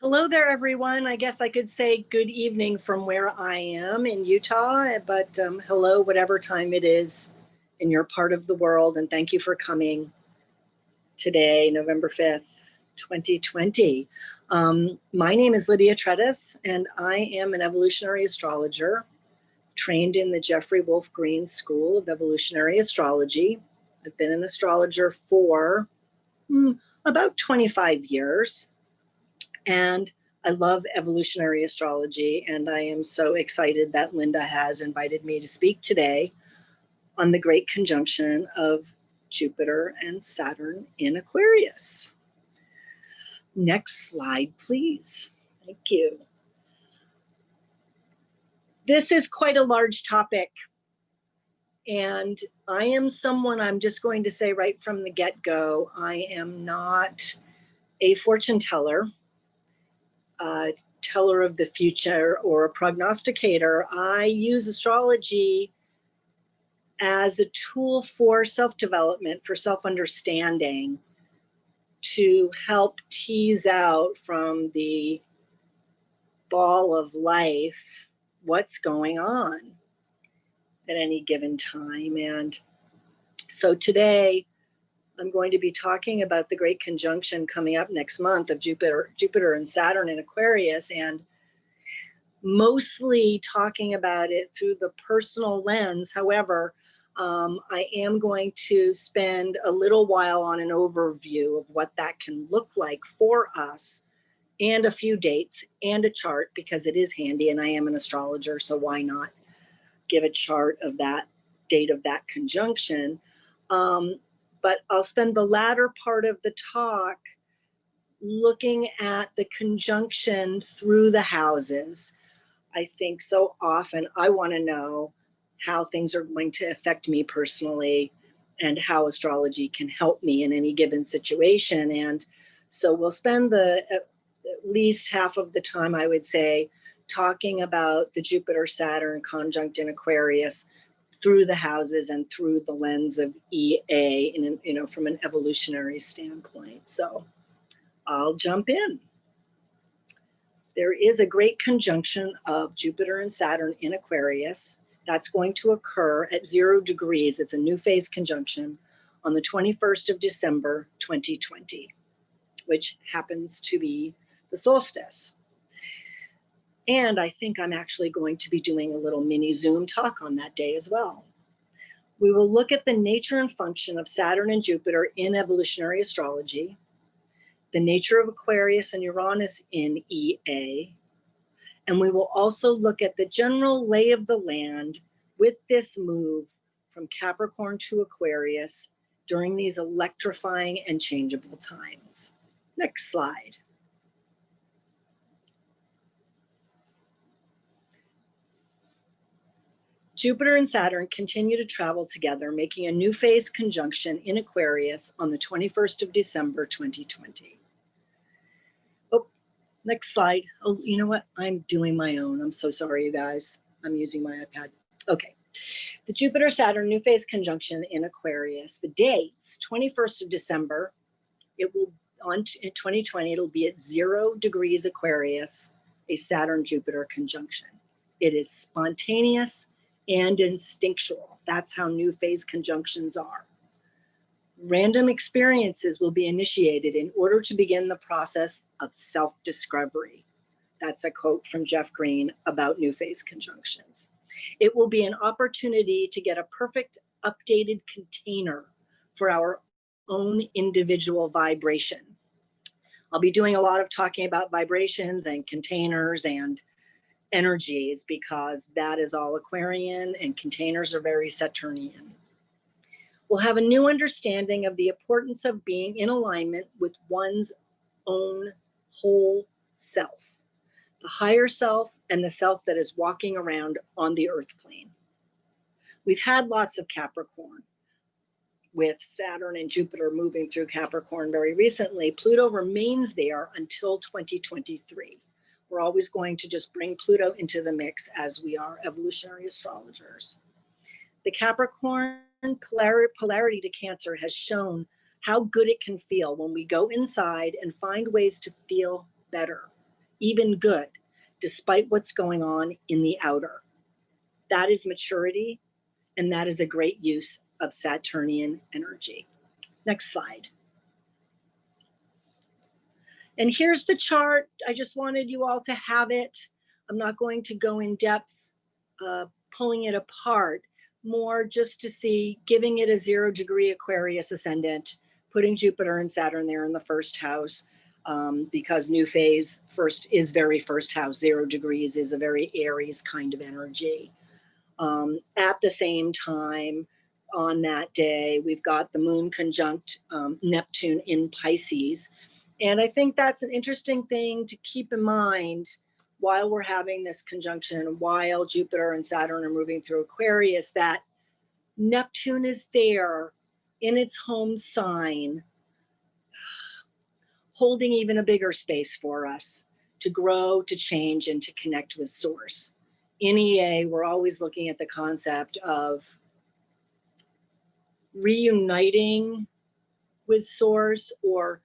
Hello there, everyone. I guess I could say good evening from where I am in Utah, but hello, whatever time it is in your part of the world, and thank you for coming today, November 5th, 2020. My name is Lydia Trettis, and I am an evolutionary astrologer trained in the Jeffrey Wolf Green School of Evolutionary Astrology. I've been an astrologer for about 25 years. And I love evolutionary astrology, and I am so excited that Linda has invited me to speak today on the great conjunction of Jupiter and Saturn in Aquarius. Next slide, please. Thank you. This is quite a large topic, and I am someone, I'm just going to say right from the get-go, I am not a fortune teller. Teller of the future or a prognosticator. I use astrology as a tool for self-development, for self-understanding, to help tease out from the ball of life what's going on at any given time. And so today, I'm going to be talking about the great conjunction coming up next month of Jupiter and Saturn in Aquarius, and mostly talking about it through the personal lens. However, I am going to spend a little while on an overview of what that can look like for us, and a few dates and a chart, because it is handy, and I am an astrologer, so why not give a chart of that date of that conjunction. But I'll spend the latter part of the talk looking at the conjunction through the houses. I think so often I want to know how things are going to affect me personally and how astrology can help me in any given situation. And so we'll spend at least half of the time, I would say, talking about the Jupiter-Saturn conjunct in Aquarius through the houses and through the lens of EA, from an evolutionary standpoint. So I'll jump in. There is a great conjunction of Jupiter and Saturn in Aquarius that's going to occur at 0 degrees. It's a new phase conjunction on the 21st of December, 2020, which happens to be the solstice. And I think I'm actually going to be doing a little mini Zoom talk on that day as well. We will look at the nature and function of Saturn and Jupiter in evolutionary astrology, the nature of Aquarius and Uranus in EA, and we will also look at the general lay of the land with this move from Capricorn to Aquarius during these electrifying and changeable times. Next slide. Jupiter and Saturn continue to travel together, making a new phase conjunction in Aquarius on the 21st of December, 2020. Oh, next slide. Oh, you know what? I'm doing my own. I'm so sorry, you guys. I'm using my iPad. Okay. The Jupiter-Saturn new phase conjunction in Aquarius. The dates, 21st of December, in 2020, it'll be at 0 degrees Aquarius, a Saturn-Jupiter conjunction. It is spontaneous and instinctual. That's how new phase conjunctions are. Random experiences will be initiated in order to begin the process of self-discovery. That's a quote from Jeff Green about new phase conjunctions. It will be an opportunity to get a perfect updated container for our own individual vibration. I'll be doing a lot of talking about vibrations and containers and energies, because that is all Aquarian and containers are very Saturnian. We'll have a new understanding of the importance of being in alignment with one's own whole self, the higher self and the self that is walking around on the earth plane. We've had lots of Capricorn with Saturn and Jupiter moving through Capricorn very recently. Pluto remains there until 2023. We're always going to just bring Pluto into the mix as we are evolutionary astrologers. The Capricorn polarity to Cancer has shown how good it can feel when we go inside and find ways to feel better. even good, despite what's going on in the outer. That is maturity, and that is a great use of Saturnian energy. Next slide. And here's the chart. I just wanted you all to have it. I'm not going to go in depth pulling it apart, more just to see, giving it a 0-degree Aquarius ascendant, putting Jupiter and Saturn there in the first house, because new phase is very first house. 0 degrees is a very Aries kind of energy. At the same time, on that day, we've got the moon conjunct Neptune in Pisces. And I think that's an interesting thing to keep in mind while we're having this conjunction, while Jupiter and Saturn are moving through Aquarius, that Neptune is there in its home sign, holding even a bigger space for us to grow, to change, and to connect with Source. In EA, we're always looking at the concept of reuniting with Source, or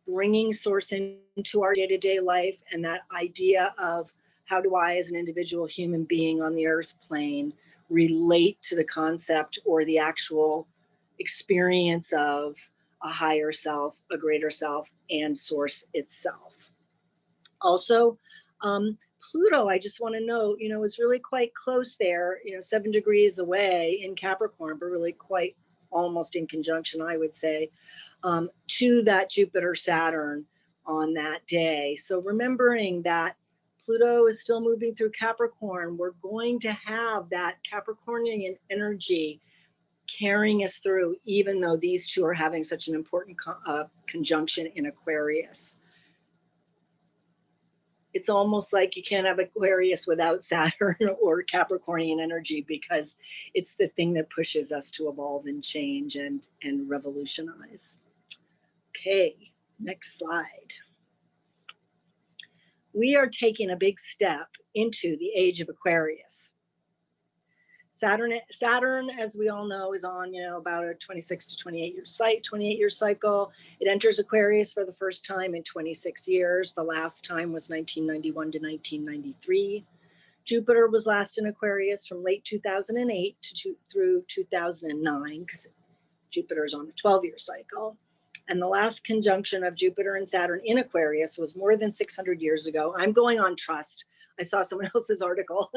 bringing Source into our day-to-day life, and that idea of how do I, as an individual human being on the earth plane, relate to the concept or the actual experience of a higher self, a greater self, and Source itself. Also, Pluto, I just want to note, is really quite close there, 7 degrees away in Capricorn, but really quite almost in conjunction, I would say, to that Jupiter Saturn on that day. So remembering that Pluto is still moving through Capricorn, we're going to have that Capricornian energy carrying us through, even though these two are having such an important conjunction in Aquarius. It's almost like you can't have Aquarius without Saturn or Capricornian energy, because it's the thing that pushes us to evolve and change and revolutionize. Okay, next slide. We are taking a big step into the age of Aquarius. Saturn, as we all know, is on, about a 26 to 28-year cycle. It enters Aquarius for the first time in 26 years. The last time was 1991 to 1993. Jupiter was last in Aquarius from late 2008 through 2009, because Jupiter is on a 12-year cycle. And the last conjunction of Jupiter and Saturn in Aquarius was more than 600 years ago. I'm going on trust. I saw someone else's article.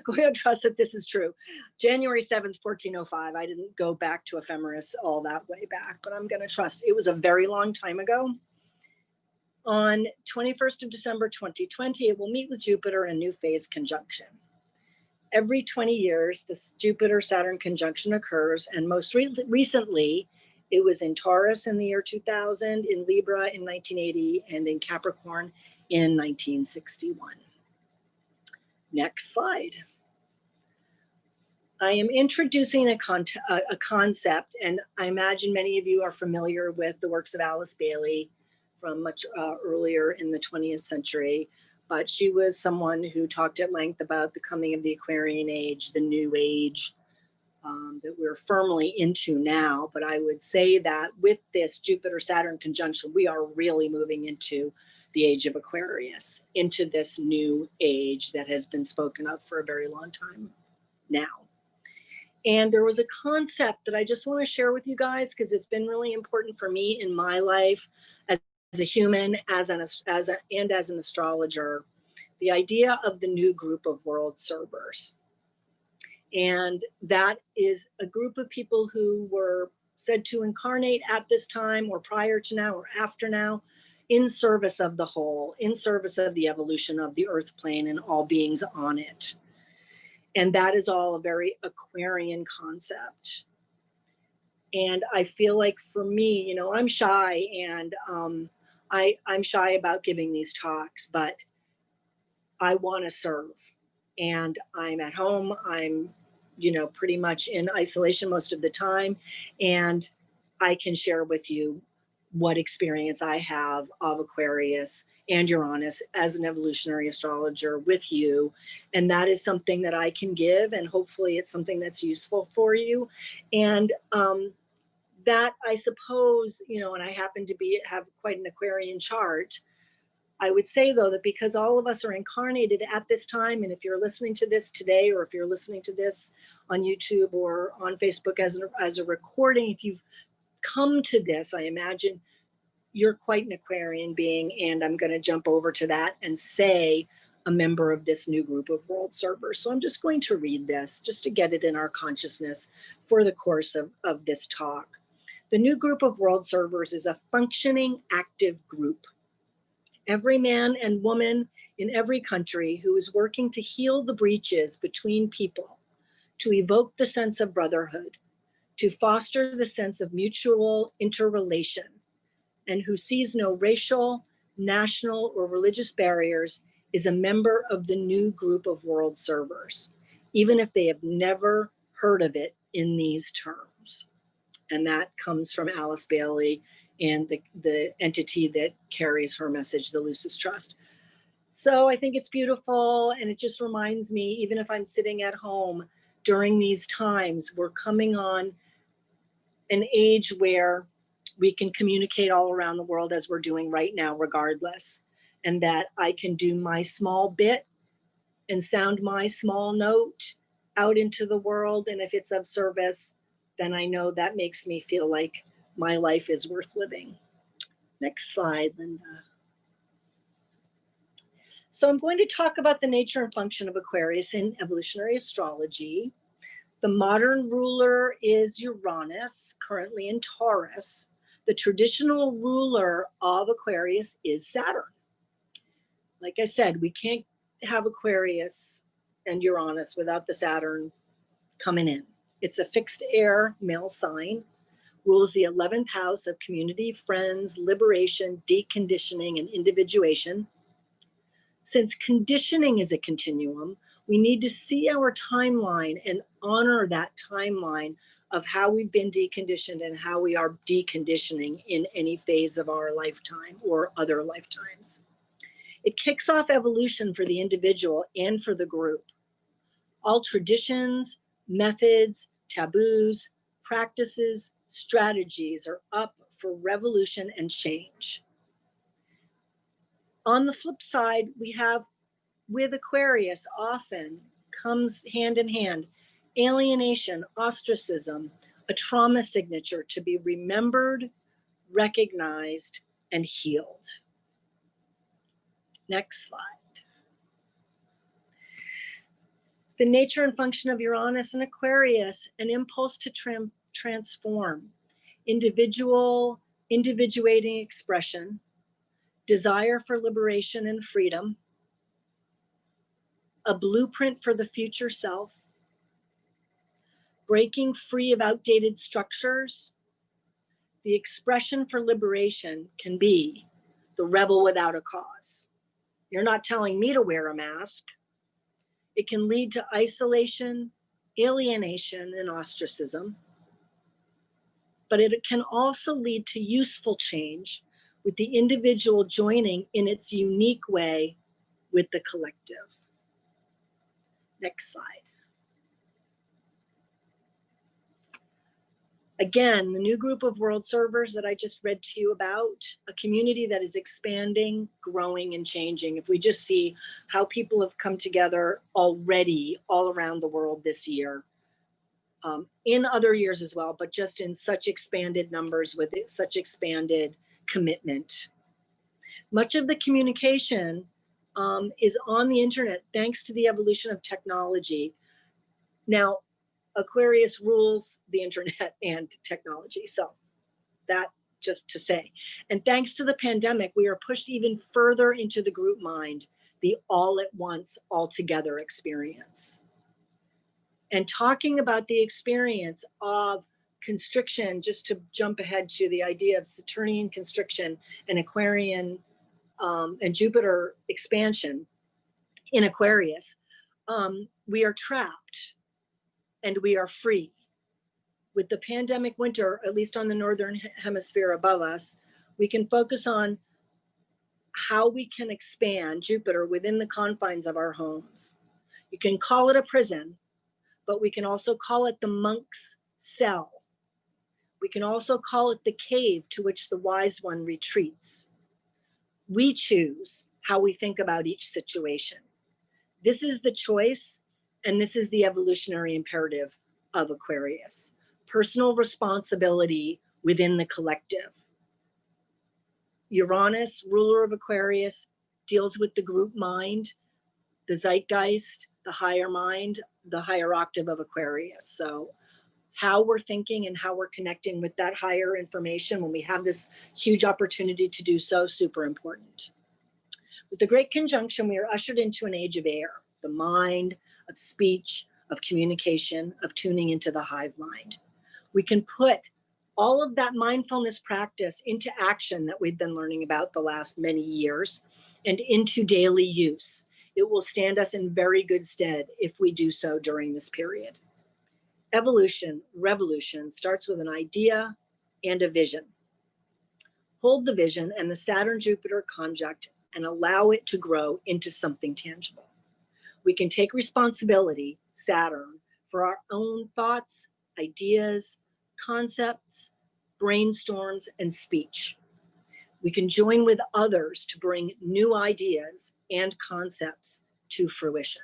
Going on trust that this is true. January 7th, 1405. I didn't go back to ephemeris all that way back, but I'm going to trust. It was a very long time ago. On 21st of December, 2020, it will meet with Jupiter in a new phase conjunction. Every 20 years, this Jupiter-Saturn conjunction occurs, and most recently, it was in Taurus in the year 2000, in Libra in 1980, and in Capricorn in 1961. Next slide. I am introducing a concept, and I imagine many of you are familiar with the works of Alice Bailey from much earlier in the 20th century, but she was someone who talked at length about the coming of the Aquarian age, the new age, that we're firmly into now. But I would say that with this Jupiter-Saturn conjunction, we are really moving into the age of Aquarius, into this new age that has been spoken of for a very long time now. And there was a concept that I just want to share with you guys, because it's been really important for me in my life as a human, as an astrologer, the idea of the new group of world servers. And that is a group of people who were said to incarnate at this time, or prior to now, or after now, in service of the whole, in service of the evolution of the earth plane and all beings on it. And that is all a very Aquarian concept. And I feel like for me, I'm shy, and I'm shy about giving these talks, but I want to serve. And I'm at home, I'm pretty much in isolation most of the time, and I can share with you what experience I have of Aquarius and Uranus as an evolutionary astrologer with you. And that is something that I can give, and hopefully it's something that's useful for you. And that, I suppose, and I happen to have quite an Aquarian chart, I would say, though, that because all of us are incarnated at this time, and if you're listening to this today, or if you're listening to this on YouTube or on Facebook as a recording, if you've come to this, I imagine you're quite an Aquarian being, and I'm going to jump over to that and say a member of this new group of world servers. So I'm just going to read this just to get it in our consciousness for the course of this talk. The new group of world servers is a functioning, active group. Every man and woman in every country who is working to heal the breaches between people, to evoke the sense of brotherhood, to foster the sense of mutual interrelation, and who sees no racial, national, or religious barriers, is a member of the new group of world servers, even if they have never heard of it in these terms. And that comes from Alice Bailey and the entity that carries her message, the Lucis Trust. So I think it's beautiful, and it just reminds me, even if I'm sitting at home during these times, we're coming on an age where we can communicate all around the world as we're doing right now, regardless, and that I can do my small bit and sound my small note out into the world. And if it's of service, then I know that makes me feel like my life is worth living. Next slide, Linda. So I'm going to talk about the nature and function of Aquarius in evolutionary astrology. The modern ruler is Uranus, currently in Taurus. The traditional ruler of Aquarius is Saturn. Like I said, we can't have Aquarius and Uranus without the Saturn coming in. It's a fixed air male sign, rules the 11th house of community, friends, liberation, deconditioning, and individuation. Since conditioning is a continuum, we need to see our timeline and honor that timeline of how we've been deconditioned and how we are deconditioning in any phase of our lifetime or other lifetimes. It kicks off evolution for the individual and for the group. All traditions, methods, taboos, practices, strategies are up for revolution and change. On the flip side, we have, with Aquarius, often comes hand in hand alienation, ostracism, a trauma signature to be remembered, recognized, and healed. Next slide. The nature and function of Uranus and Aquarius, an impulse to transform, individuating expression, desire for liberation and freedom, a blueprint for the future self, breaking free of outdated structures. The expression for liberation can be the rebel without a cause. You're not telling me to wear a mask. It can lead to isolation, alienation, and ostracism. But it can also lead to useful change with the individual joining in its unique way with the collective. Next slide. Again, the new group of world servers that I just read to you about, a community that is expanding, growing, and changing. If we just see how people have come together already all around the world this year, in other years as well, but just in such expanded numbers with such expanded commitment. Much of the communication is on the internet thanks to the evolution of technology. Now, Aquarius rules the internet and technology. So that just to say. And thanks to the pandemic, we are pushed even further into the group mind, the all at once, all together experience. And talking about the experience of constriction, just to jump ahead to the idea of Saturnian constriction and Aquarian and Jupiter expansion in Aquarius, we are trapped and we are free. With the pandemic winter, at least on the northern hemisphere above us, we can focus on how we can expand Jupiter within the confines of our homes. You can call it a prison, but we can also call it the monk's cell. We can also call it the cave to which the wise one retreats. We choose how we think about each situation. This is the choice, and this is the evolutionary imperative of Aquarius. Personal responsibility within the collective. Uranus, ruler of Aquarius, deals with the group mind, the zeitgeist, the higher mind, the higher octave of Aquarius. So how we're thinking and how we're connecting with that higher information when we have this huge opportunity to do so, super important. With the Great Conjunction, we are ushered into an age of air, the mind, of speech, of communication, of tuning into the hive mind. We can put all of that mindfulness practice into action that we've been learning about the last many years and into daily use. It will stand us in very good stead if we do so during this period. Evolution, revolution starts with an idea and a vision. Hold the vision and the Saturn-Jupiter conjunct and allow it to grow into something tangible. We can take responsibility, Saturn, for our own thoughts, ideas, concepts, brainstorms, and speech. We can join with others to bring new ideas and concepts to fruition.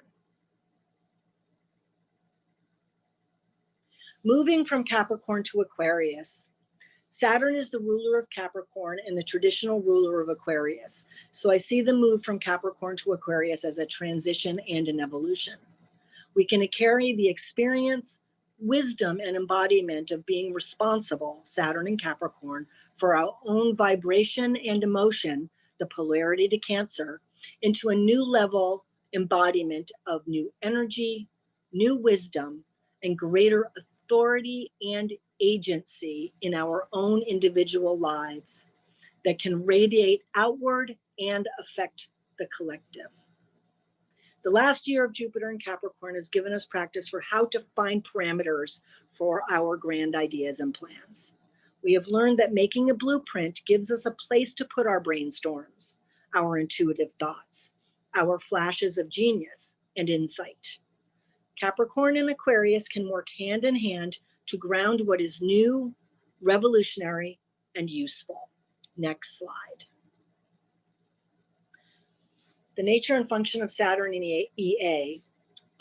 Moving from Capricorn to Aquarius, Saturn is the ruler of Capricorn and the traditional ruler of Aquarius. So I see the move from Capricorn to Aquarius as a transition and an evolution. We can carry the experience, wisdom, and embodiment of being responsible, Saturn and Capricorn, for our own vibration and emotion, the polarity to Cancer, into a new level embodiment of new energy, new wisdom, and greater authority and agency in our own individual lives that can radiate outward and affect the collective. The last year of Jupiter in Capricorn has given us practice for how to find parameters for our grand ideas and plans. We have learned that making a blueprint gives us a place to put our brainstorms, our intuitive thoughts, our flashes of genius and insight. Capricorn and Aquarius can work hand in hand to ground what is new, revolutionary, and useful. Next slide. The nature and function of Saturn in EA,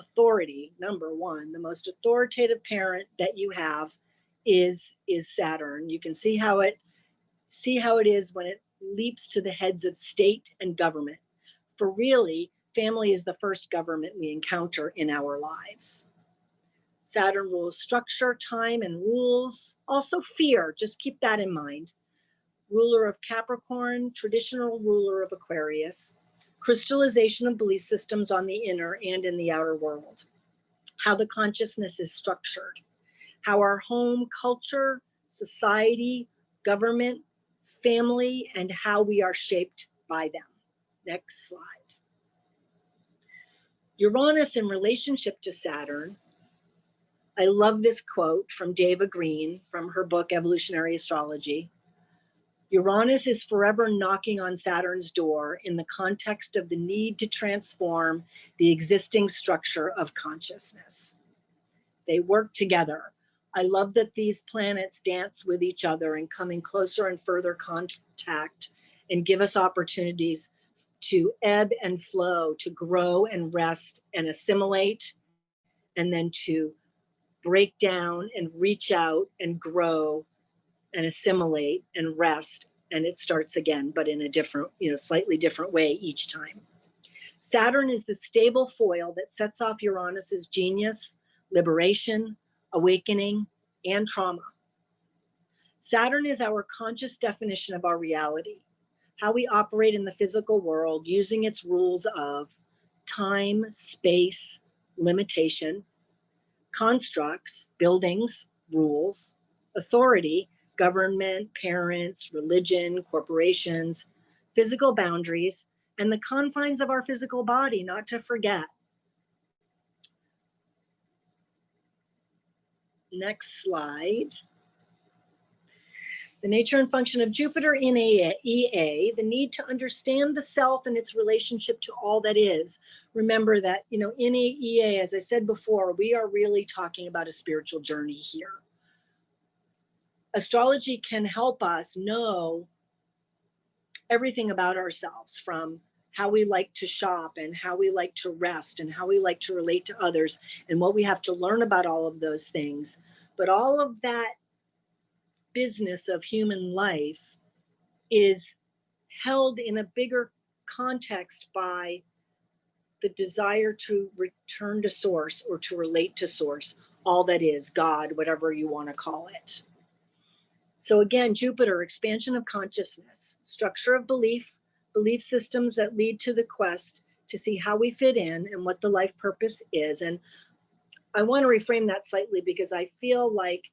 authority, number one, the most authoritative parent that you have is Saturn. You can see how it is when it leaps to the heads of state and government. For really, family is the first government we encounter in our lives. Saturn rules structure, time, and rules. Also fear, just keep that in mind. Ruler of Capricorn, traditional ruler of Aquarius. Crystallization of belief systems on the inner and in the outer world. How the consciousness is structured. How our home, culture, society, government, family, and how we are shaped by them. Next slide. Uranus in relationship to Saturn. I love this quote from Deva Green from her book, Evolutionary Astrology. Uranus is forever knocking on Saturn's door in the context of the need to transform the existing structure of consciousness. They work together. I love that these planets dance with each other and come in closer and further contact and give us opportunities to ebb and flow, to grow and rest and assimilate, and then to break down and reach out and grow and assimilate and rest, and it starts again, but in a different, slightly different way each time. Saturn is the stable foil that sets off Uranus's genius, liberation, awakening, and trauma. Saturn is our conscious definition of our reality, how we operate in the physical world using its rules of time, space, limitation, constructs, buildings, rules, authority, government, parents, religion, corporations, physical boundaries, and the confines of our physical body, not to forget. Next slide. The nature and function of Jupiter in EA, the need to understand the self and its relationship to all that is. Remember that, in EA, as I said before, we are really talking about a spiritual journey here. Astrology can help us know everything about ourselves, from how we like to shop and how we like to rest and how we like to relate to others and what we have to learn about all of those things. But all of that business of human life is held in a bigger context by the desire to return to source or to relate to source, all that is, God, whatever you want to call it. So again, Jupiter, expansion of consciousness, structure of belief, belief systems that lead to the quest to see how we fit in and what the life purpose is. And I want to reframe that slightly because I feel like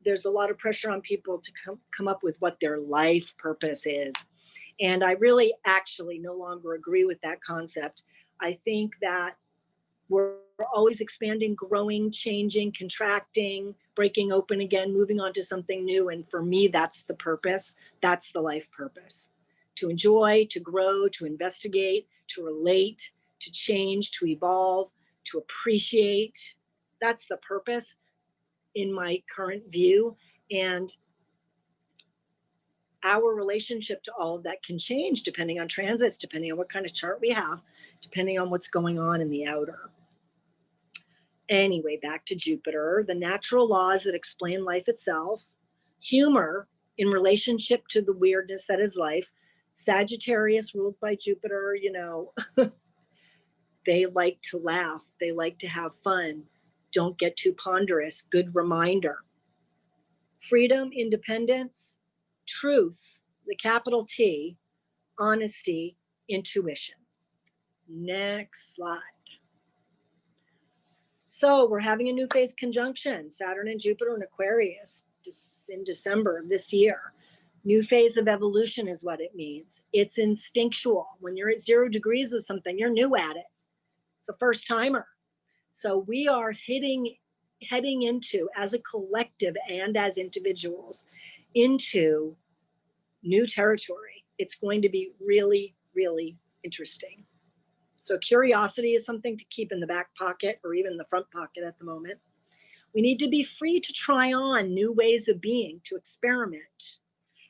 there's a lot of pressure on people to come up with what their life purpose is. And I really actually no longer agree with that concept. I think that we're always expanding, growing, changing, contracting, breaking open again, moving on to something new. And for me, that's the purpose. That's the life purpose. To enjoy, to grow, to investigate, to relate, to change, to evolve, to appreciate. That's the purpose in my current view. And our relationship to all of that can change depending on transits, depending on what kind of chart we have, depending on what's going on in the outer. Anyway, back to Jupiter, the natural laws that explain life itself, humor in relationship to the weirdness that is life. Sagittarius, ruled by Jupiter, you know, they like to laugh, they like to have fun, don't get too ponderous, good reminder. Freedom, independence, truth, the capital T, honesty, intuition. Next slide. So we're having a new phase conjunction, Saturn and Jupiter in Aquarius in December of this year. New phase of evolution is what it means. It's instinctual. When you're at 0 degrees of something, you're new at it. It's a first timer. So we are heading into, as a collective and as individuals, into new territory. It's going to be really, really interesting. So curiosity is something to keep in the back pocket or even the front pocket at the moment. We need to be free to try on new ways of being, to experiment.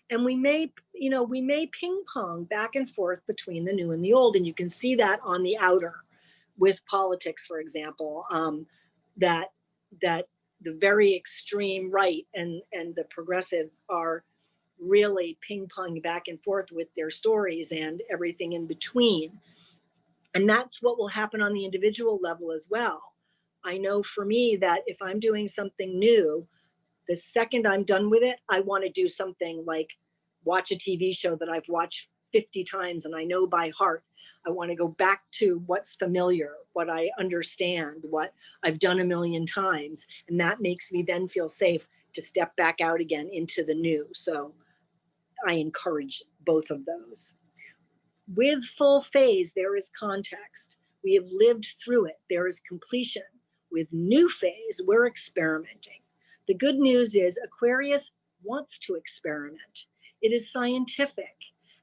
And we may ping pong back and forth between the new and the old. And you can see that on the outer with politics, for example, that the very extreme right and the progressive are really ping pong back and forth with their stories and everything in between. And that's what will happen on the individual level as well. I know for me that if I'm doing something new, the second I'm done with it, I want to do something like watch a TV show that I've watched 50 times and I know by heart. I want to go back to what's familiar, what I understand, what I've done a million times. And that makes me then feel safe to step back out again into the new. So I encourage both of those. With full phase, there is context. We have lived through it. There is completion. With new phase, we're experimenting. The good news is Aquarius wants to experiment. It is scientific,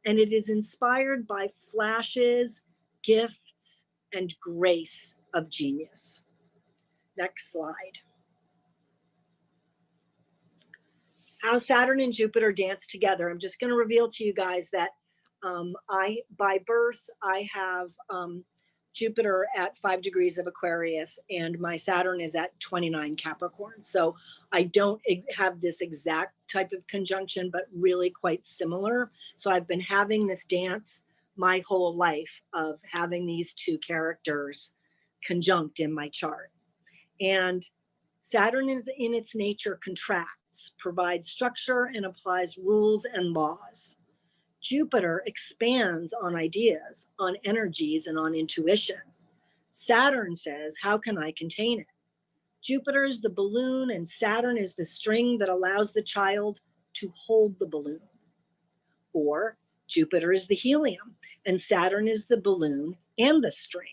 and it is inspired by flashes, gifts, and grace of genius. Next slide. How Saturn and Jupiter dance together. I'm just going to reveal to you guys that by birth, I have Jupiter at 5 degrees of Aquarius, and my Saturn is at 29 Capricorn. So I don't have this exact type of conjunction, but really quite similar. So I've been having this dance my whole life of having these two characters conjunct in my chart. And Saturn is in its nature contracts, provides structure, and applies rules and laws. Jupiter expands on ideas, on energies, and on intuition. Saturn says, how can I contain it? Jupiter is the balloon and Saturn is the string that allows the child to hold the balloon. Or Jupiter is the helium and Saturn is the balloon and the string.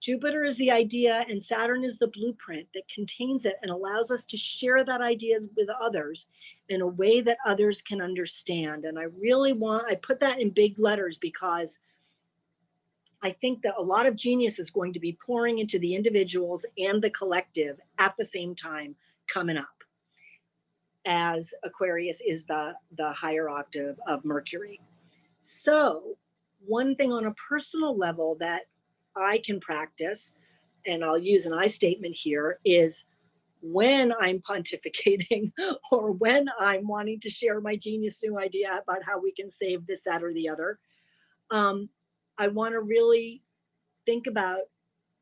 Jupiter is the idea and Saturn is the blueprint that contains it and allows us to share that idea with others in a way that others can understand. And I put that in big letters because I think that a lot of genius is going to be pouring into the individuals and the collective at the same time coming up, as Aquarius is the higher octave of Mercury. So one thing on a personal level that I can practice, and I'll use an I statement here, is when I'm pontificating or when I'm wanting to share my genius new idea about how we can save this, that, or the other, I want to really think about,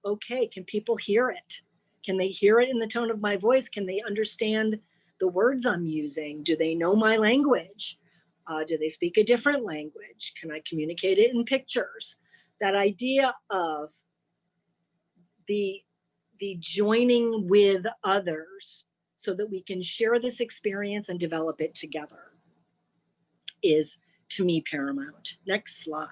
okay, can people hear it? Can they hear it in the tone of my voice? Can they understand the words I'm using? Do they know my language? Do they speak a different language? Can I communicate it in pictures? That idea of the joining with others so that we can share this experience and develop it together is, to me, paramount. Next slide.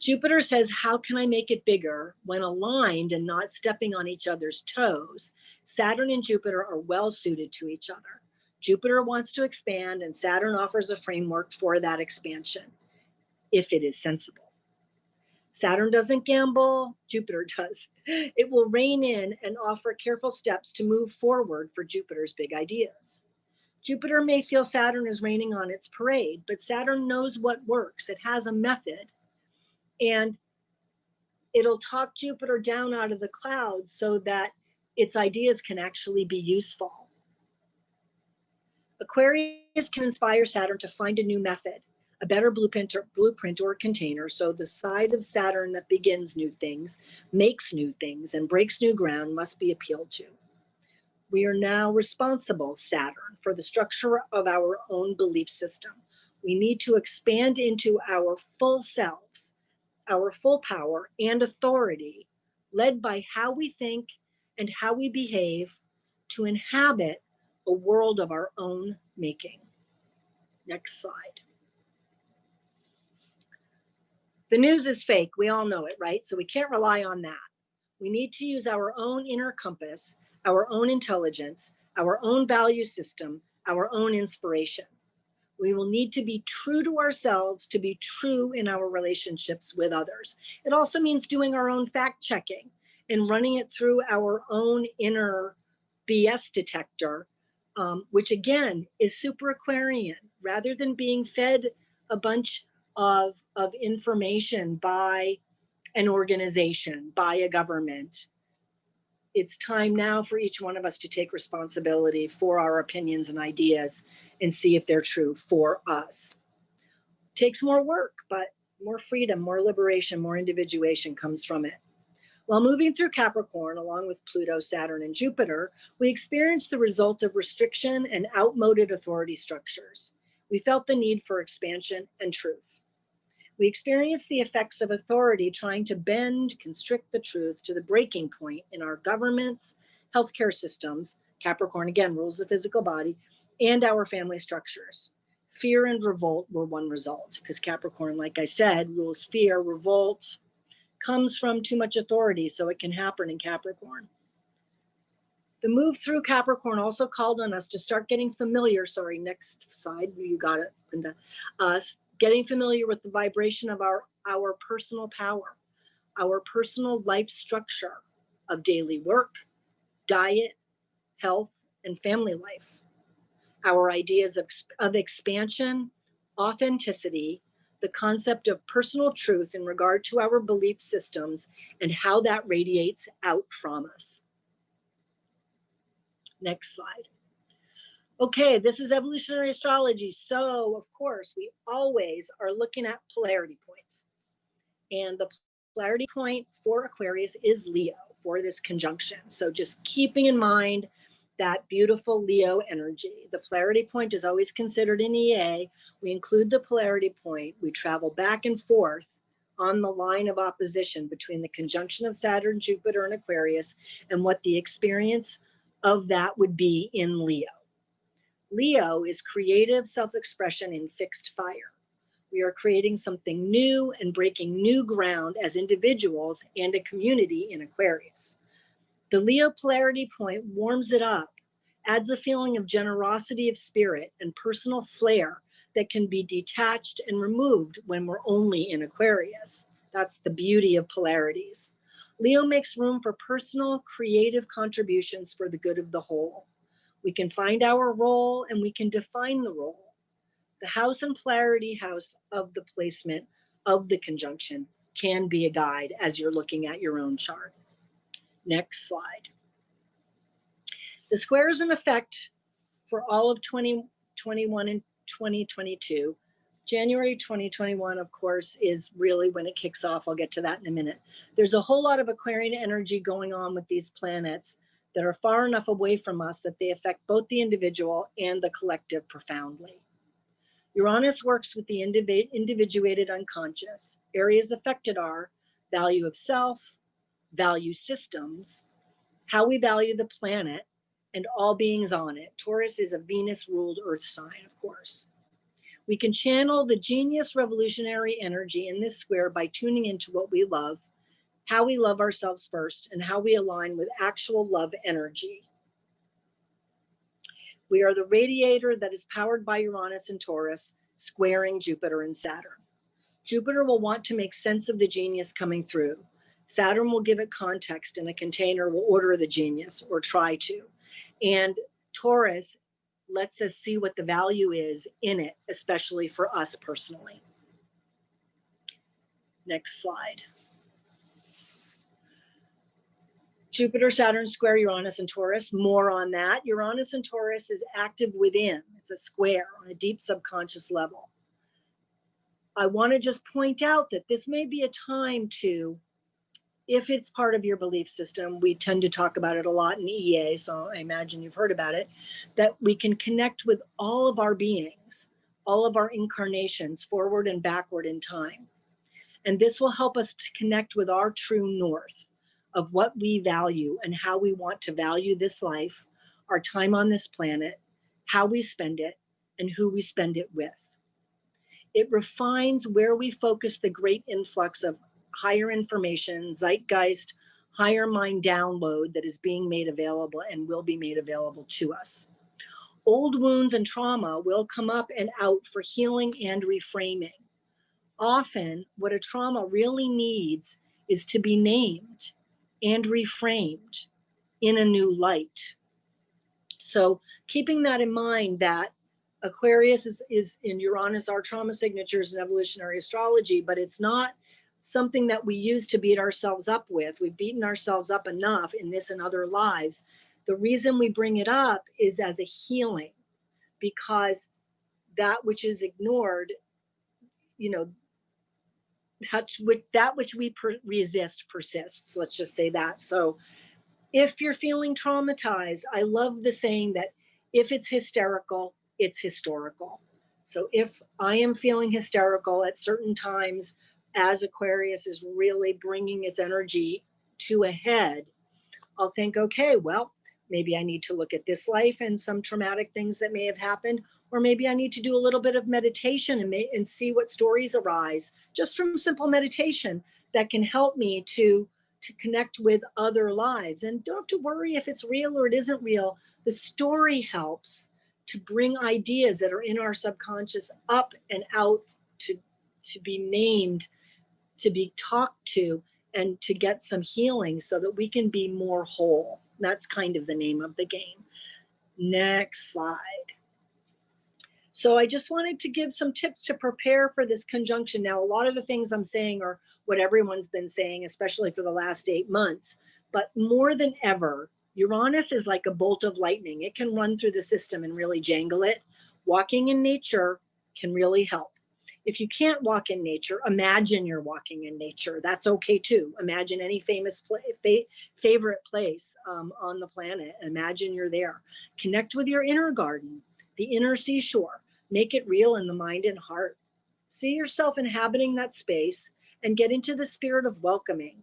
Jupiter says, how can I make it bigger when aligned and not stepping on each other's toes? Saturn and Jupiter are well suited to each other. Jupiter wants to expand, and Saturn offers a framework for that expansion, if it is sensible. Saturn doesn't gamble, Jupiter does. It will rein in and offer careful steps to move forward for Jupiter's big ideas. Jupiter may feel Saturn is raining on its parade, but Saturn knows what works. It has a method, and it'll talk Jupiter down out of the clouds so that its ideas can actually be useful. Aquarius can inspire Saturn to find a new method, a better blueprint or container, so the side of Saturn that begins new things, makes new things, and breaks new ground must be appealed to. We are now responsible, Saturn, for the structure of our own belief system. We need to expand into our full selves, our full power and authority, led by how we think and how we behave, to inhabit a world of our own making. Next slide. The news is fake. We all know it, right? So we can't rely on that. We need to use our own inner compass, our own intelligence, our own value system, our own inspiration. We will need to be true to ourselves to be true in our relationships with others. It also means doing our own fact checking and running it through our own inner BS detector, which again is super Aquarian. Rather than being fed a bunch of information by an organization, by a government, it's time now for each one of us to take responsibility for our opinions and ideas and see if they're true for us. Takes more work, but more freedom, more liberation, more individuation comes from it. While moving through Capricorn, along with Pluto, Saturn, and Jupiter, we experienced the result of restriction and outmoded authority structures. We felt the need for expansion and truth. We experience the effects of authority trying to bend, constrict the truth to the breaking point in our governments, healthcare systems, Capricorn again rules the physical body, and our family structures. Fear and revolt were one result, because Capricorn, like I said, rules fear. Revolt comes from too much authority, so it can happen in Capricorn. The move through Capricorn also called on us to start getting familiar, sorry, next slide, you got it, Linda. Getting familiar with the vibration of our personal power, our personal life structure of daily work, diet, health, and family life. Our ideas of expansion, authenticity, the concept of personal truth in regard to our belief systems, and how that radiates out from us. Next slide. Okay, this is evolutionary astrology. So, of course, we always are looking at polarity points. And the polarity point for Aquarius is Leo for this conjunction. So just keeping in mind that beautiful Leo energy. The polarity point is always considered in EA. We include the polarity point. We travel back and forth on the line of opposition between the conjunction of Saturn, Jupiter, and Aquarius, and what the experience of that would be in Leo. Leo is creative self-expression in fixed fire. We are creating something new and breaking new ground as individuals and a community in Aquarius. The Leo polarity point warms it up, adds a feeling of generosity of spirit and personal flair that can be detached and removed when we're only in Aquarius. That's the beauty of polarities. Leo makes room for personal, creative contributions for the good of the whole. We can find our role and we can define the role. The house and polarity house of the placement of the conjunction can be a guide as you're looking at your own chart. Next slide. The square is in effect for all of 2021 and 2022. January 2021, of course, is really when it kicks off. I'll get to that in a minute. There's a whole lot of Aquarian energy going on with these planets that are far enough away from us that they affect both the individual and the collective profoundly. Uranus works with the individuated unconscious. Areas affected are value of self, value systems, how we value the planet, and all beings on it. Taurus is a Venus-ruled earth sign, of course. We can channel the genius revolutionary energy in this square by tuning into what we love, how we love ourselves first, and how we align with actual love energy. We are the radiator that is powered by Uranus and Taurus, squaring Jupiter and Saturn. Jupiter will want to make sense of the genius coming through. Saturn will give it context, and a container will order the genius, or try to. And Taurus lets us see what the value is in it, especially for us personally. Next slide. Jupiter, Saturn square Uranus and Taurus, more on that. Uranus and Taurus is active within. It's a square on a deep subconscious level. I want to just point out that this may be a time to, if it's part of your belief system, we tend to talk about it a lot in EA, so I imagine you've heard about it, that we can connect with all of our beings, all of our incarnations, forward and backward in time. And this will help us to connect with our true north of what we value and how we want to value this life, our time on this planet, how we spend it, and who we spend it with. It refines where we focus the great influx of higher information, zeitgeist, higher mind download that is being made available and will be made available to us. Old wounds and trauma will come up and out for healing and reframing. Often, what a trauma really needs is to be named and reframed in a new light. So keeping that in mind, that Aquarius is in Uranus, our trauma signatures in evolutionary astrology, but it's not something that we use to beat ourselves up with. We've beaten ourselves up enough in this and other lives. The reason we bring it up is as a healing, because that which is ignored, you know, that which we resist persists. Let's just say that. So if you're feeling traumatized, I love the saying that if it's hysterical, it's historical. So if I am feeling hysterical at certain times, as Aquarius is really bringing its energy to a head, I'll think, okay, well, maybe I need to look at this life and some traumatic things that may have happened, or maybe I need to do a little bit of meditation and see what stories arise just from simple meditation that can help me to connect with other lives. And don't have to worry if it's real or it isn't real. The story helps to bring ideas that are in our subconscious up and out to be named, to be talked to, and to get some healing so that we can be more whole. That's kind of the name of the game. Next slide. So I just wanted to give some tips to prepare for this conjunction. Now, a lot of the things I'm saying are what everyone's been saying, especially for the last 8 months. But more than ever, Uranus is like a bolt of lightning. It can run through the system and really jangle it. Walking in nature can really help. If you can't walk in nature, imagine you're walking in nature. That's okay too. Imagine any famous favorite place on the planet. Imagine you're there. Connect with your inner garden, the inner seashore. Make it real in the mind and heart. See yourself inhabiting that space and get into the spirit of welcoming,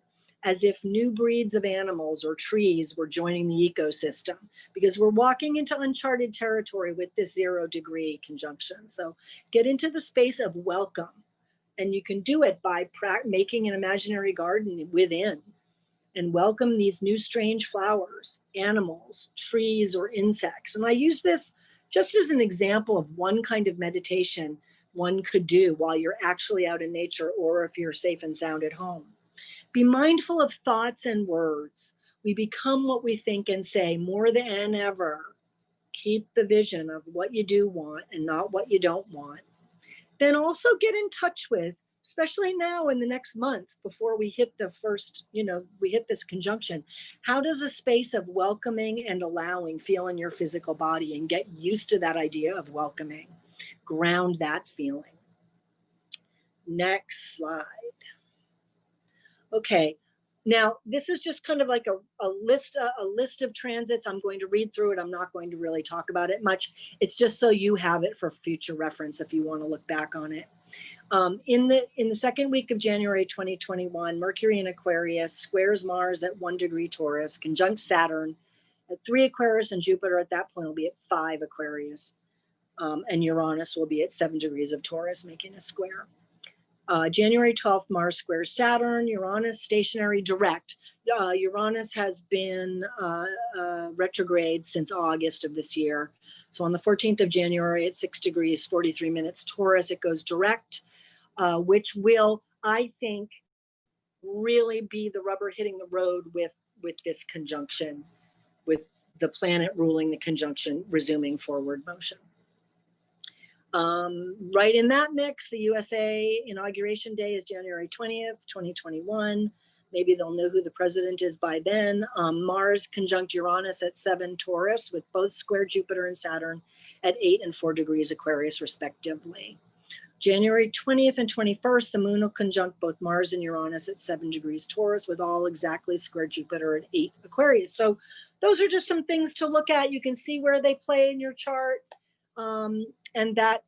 as if new breeds of animals or trees were joining the ecosystem, because we're walking into uncharted territory with this 0-degree conjunction. So get into the space of welcome, and you can do it by making an imaginary garden within, and welcome these new strange flowers, animals, trees, or insects. And I use this just as an example of one kind of meditation one could do while you're actually out in nature, or if you're safe and sound at home. Be mindful of thoughts and words. We become what we think and say more than ever. Keep the vision of what you do want and not what you don't want. Then also get in touch with, especially now in the next month before we hit the first, we hit this conjunction. How does a space of welcoming and allowing feel in your physical body, and get used to that idea of welcoming? Ground that feeling. Next slide. Okay. Now, this is just kind of like a list of transits. I'm going to read through it. I'm not going to really talk about it much. It's just so you have it for future reference if you want to look back on it. In the second week of January 2021, Mercury in Aquarius squares Mars at 1 degree Taurus, conjunct Saturn at 3 Aquarius, and Jupiter at that point will be at 5 Aquarius. And Uranus will be at 7 degrees of Taurus, making a square. January 12th, Mars squares Saturn, Uranus stationary direct. Uranus has been retrograde since August of this year. So on the 14th of January at 6 degrees, 43 minutes Taurus, it goes direct, which will, I think, really be the rubber hitting the road with this conjunction, with the planet ruling the conjunction resuming forward motion. Right in that mix, the USA inauguration day is January 20th, 2021. Maybe they'll know who the president is by then. Mars conjunct Uranus at 7 Taurus, with both square Jupiter and Saturn at 8 and 4 degrees Aquarius, respectively. January 20th and 21st, the moon will conjunct both Mars and Uranus at 7 degrees Taurus, with all exactly square Jupiter at 8 Aquarius. So those are just some things to look at. You can see where they play in your chart. And that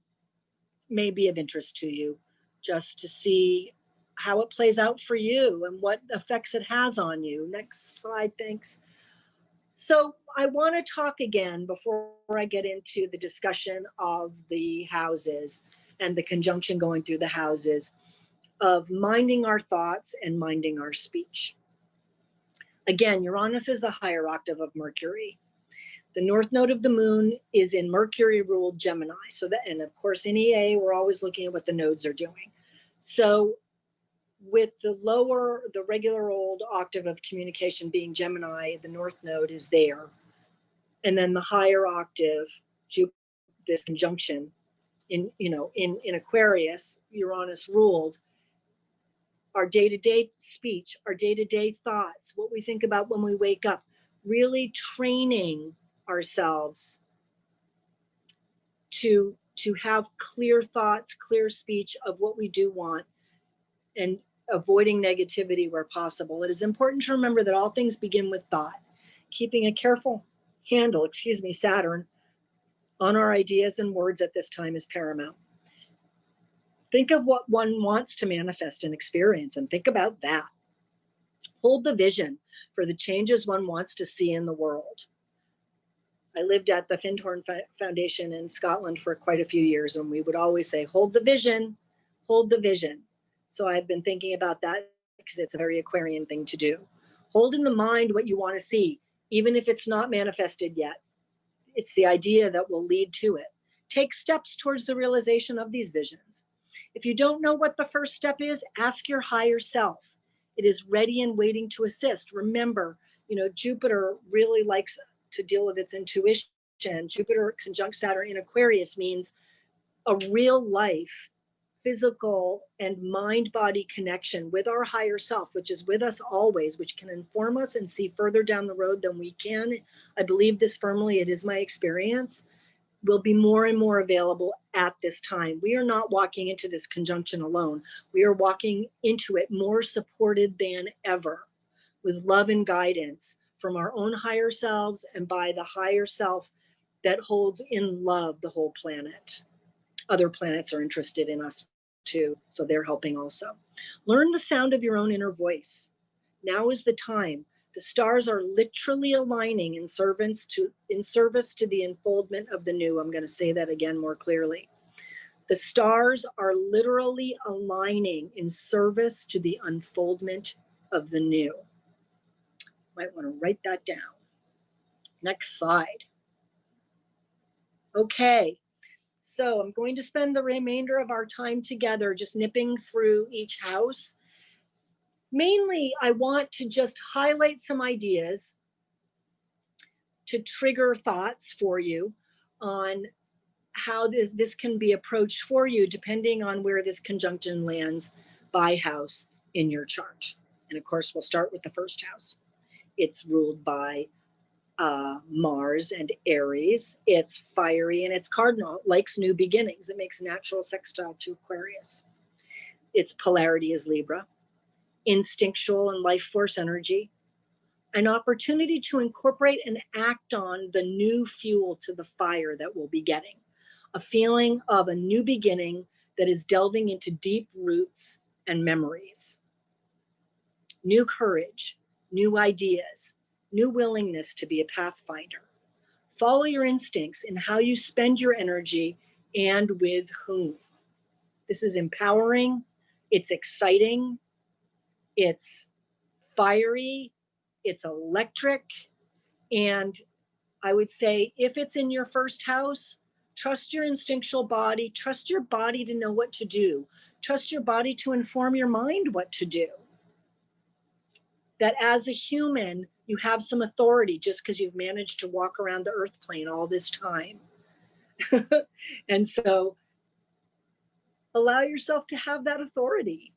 may be of interest to you, just to see how it plays out for you and what effects it has on you. Next slide, thanks. So I want to talk again before I get into the discussion of the houses and the conjunction going through the houses, of minding our thoughts and minding our speech. Again, Uranus is the higher octave of Mercury. The north node of the moon is in Mercury-ruled Gemini. So that, and of course in EA, we're always looking at what the nodes are doing. So with the regular old octave of communication being Gemini, the north node is there. And then the higher octave, this conjunction in Aquarius, Uranus ruled, our day-to-day speech, our day-to-day thoughts, what we think about when we wake up, really training ourselves to have clear thoughts, clear speech of what we do want, and avoiding negativity where possible. It is important to remember that all things begin with thought. Keeping a careful handle, Saturn, on our ideas and words at this time is paramount. Think of what one wants to manifest and experience, and think about that. Hold the vision for the changes one wants to see in the world. I lived at the Findhorn Foundation in Scotland for quite a few years, and we would always say, hold the vision, hold the vision. So I've been thinking about that because it's a very Aquarian thing to do. Hold in the mind what you want to see, even if it's not manifested yet. It's the idea that will lead to it. Take steps towards the realization of these visions. If you don't know what the first step is, ask your higher self. It is ready and waiting to assist. Remember, Jupiter really likes to deal with its intuition. Jupiter conjunct Saturn in Aquarius means a real life, physical and mind-body connection with our higher self, which is with us always, which can inform us and see further down the road than we can. I believe this firmly. It is my experience. Will be more and more available at this time. We are not walking into this conjunction alone. We are walking into it more supported than ever, with love and guidance from our own higher selves and by the higher self that holds in love the whole planet. Other planets are interested in us too, so they're helping also. Learn the sound of your own inner voice. Now is the time. The stars are literally aligning in service to the unfoldment of the new. I'm going to say that again more clearly. The stars are literally aligning in service to the unfoldment of the new. Might want to write that down. Next slide. Okay, so I'm going to spend the remainder of our time together just nipping through each house. Mainly, I want to just highlight some ideas to trigger thoughts for you on how this can be approached for you depending on where this conjunction lands by house in your chart. And of course, we'll start with the first house. It's ruled by Mars and Aries. It's fiery and it's cardinal. It likes new beginnings. It makes natural sextile to Aquarius. Its polarity is Libra. Instinctual and life force energy. An opportunity to incorporate and act on the new fuel to the fire that we'll be getting. A feeling of a new beginning that is delving into deep roots and memories. New courage, new ideas, new willingness to be a pathfinder. Follow your instincts in how you spend your energy and with whom. This is empowering, it's exciting, it's fiery, it's electric, and I would say if it's in your first house, trust your instinctual body, trust your body to know what to do, trust your body to inform your mind what to do. That as a human, you have some authority just because you've managed to walk around the earth plane all this time. And so allow yourself to have that authority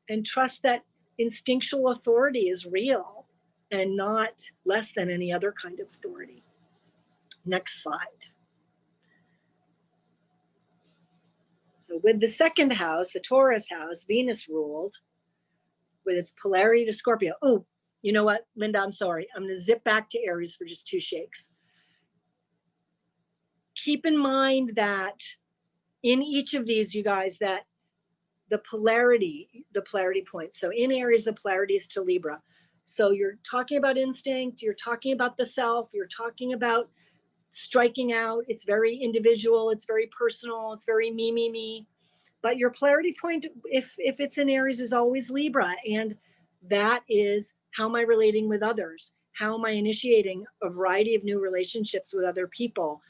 and trust that instinctual authority is real and not less than any other kind of authority. Next slide. So with the second house, the Taurus house, Venus ruled, with its polarity to Scorpio. Oh, you know what, Linda, I'm sorry. I'm going to zip back to Aries for just 2 shakes. Keep in mind that in each of these, you guys, that the polarity points. So in Aries, the polarity is to Libra. So you're talking about instinct, you're talking about the self, you're talking about striking out. It's very individual, it's very personal, it's very me, me, me. But your polarity point, if it's in Aries, is always Libra. And that is, how am I relating with others? How am I initiating a variety of new relationships with other people?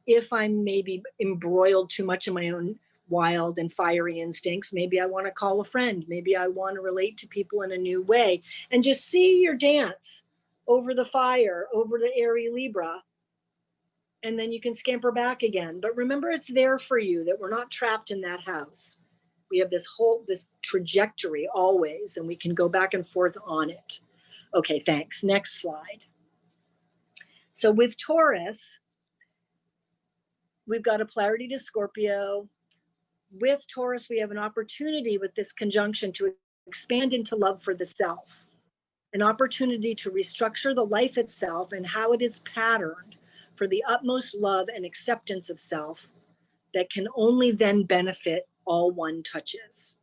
If I'm maybe embroiled too much in my own wild and fiery instincts, maybe I want to call a friend. Maybe I want to relate to people in a new way. And just see your dance over the fire, over the airy Libra, and then you can scamper back again. But remember, it's there for you, that we're not trapped in that house. We have this trajectory always, and we can go back and forth on it. Okay, thanks. Next slide. So with Taurus, we've got a polarity to Scorpio. With Taurus, we have an opportunity with this conjunction to expand into love for the self, an opportunity to restructure the life itself and how it is patterned for the utmost love and acceptance of self that can only then benefit all one touches.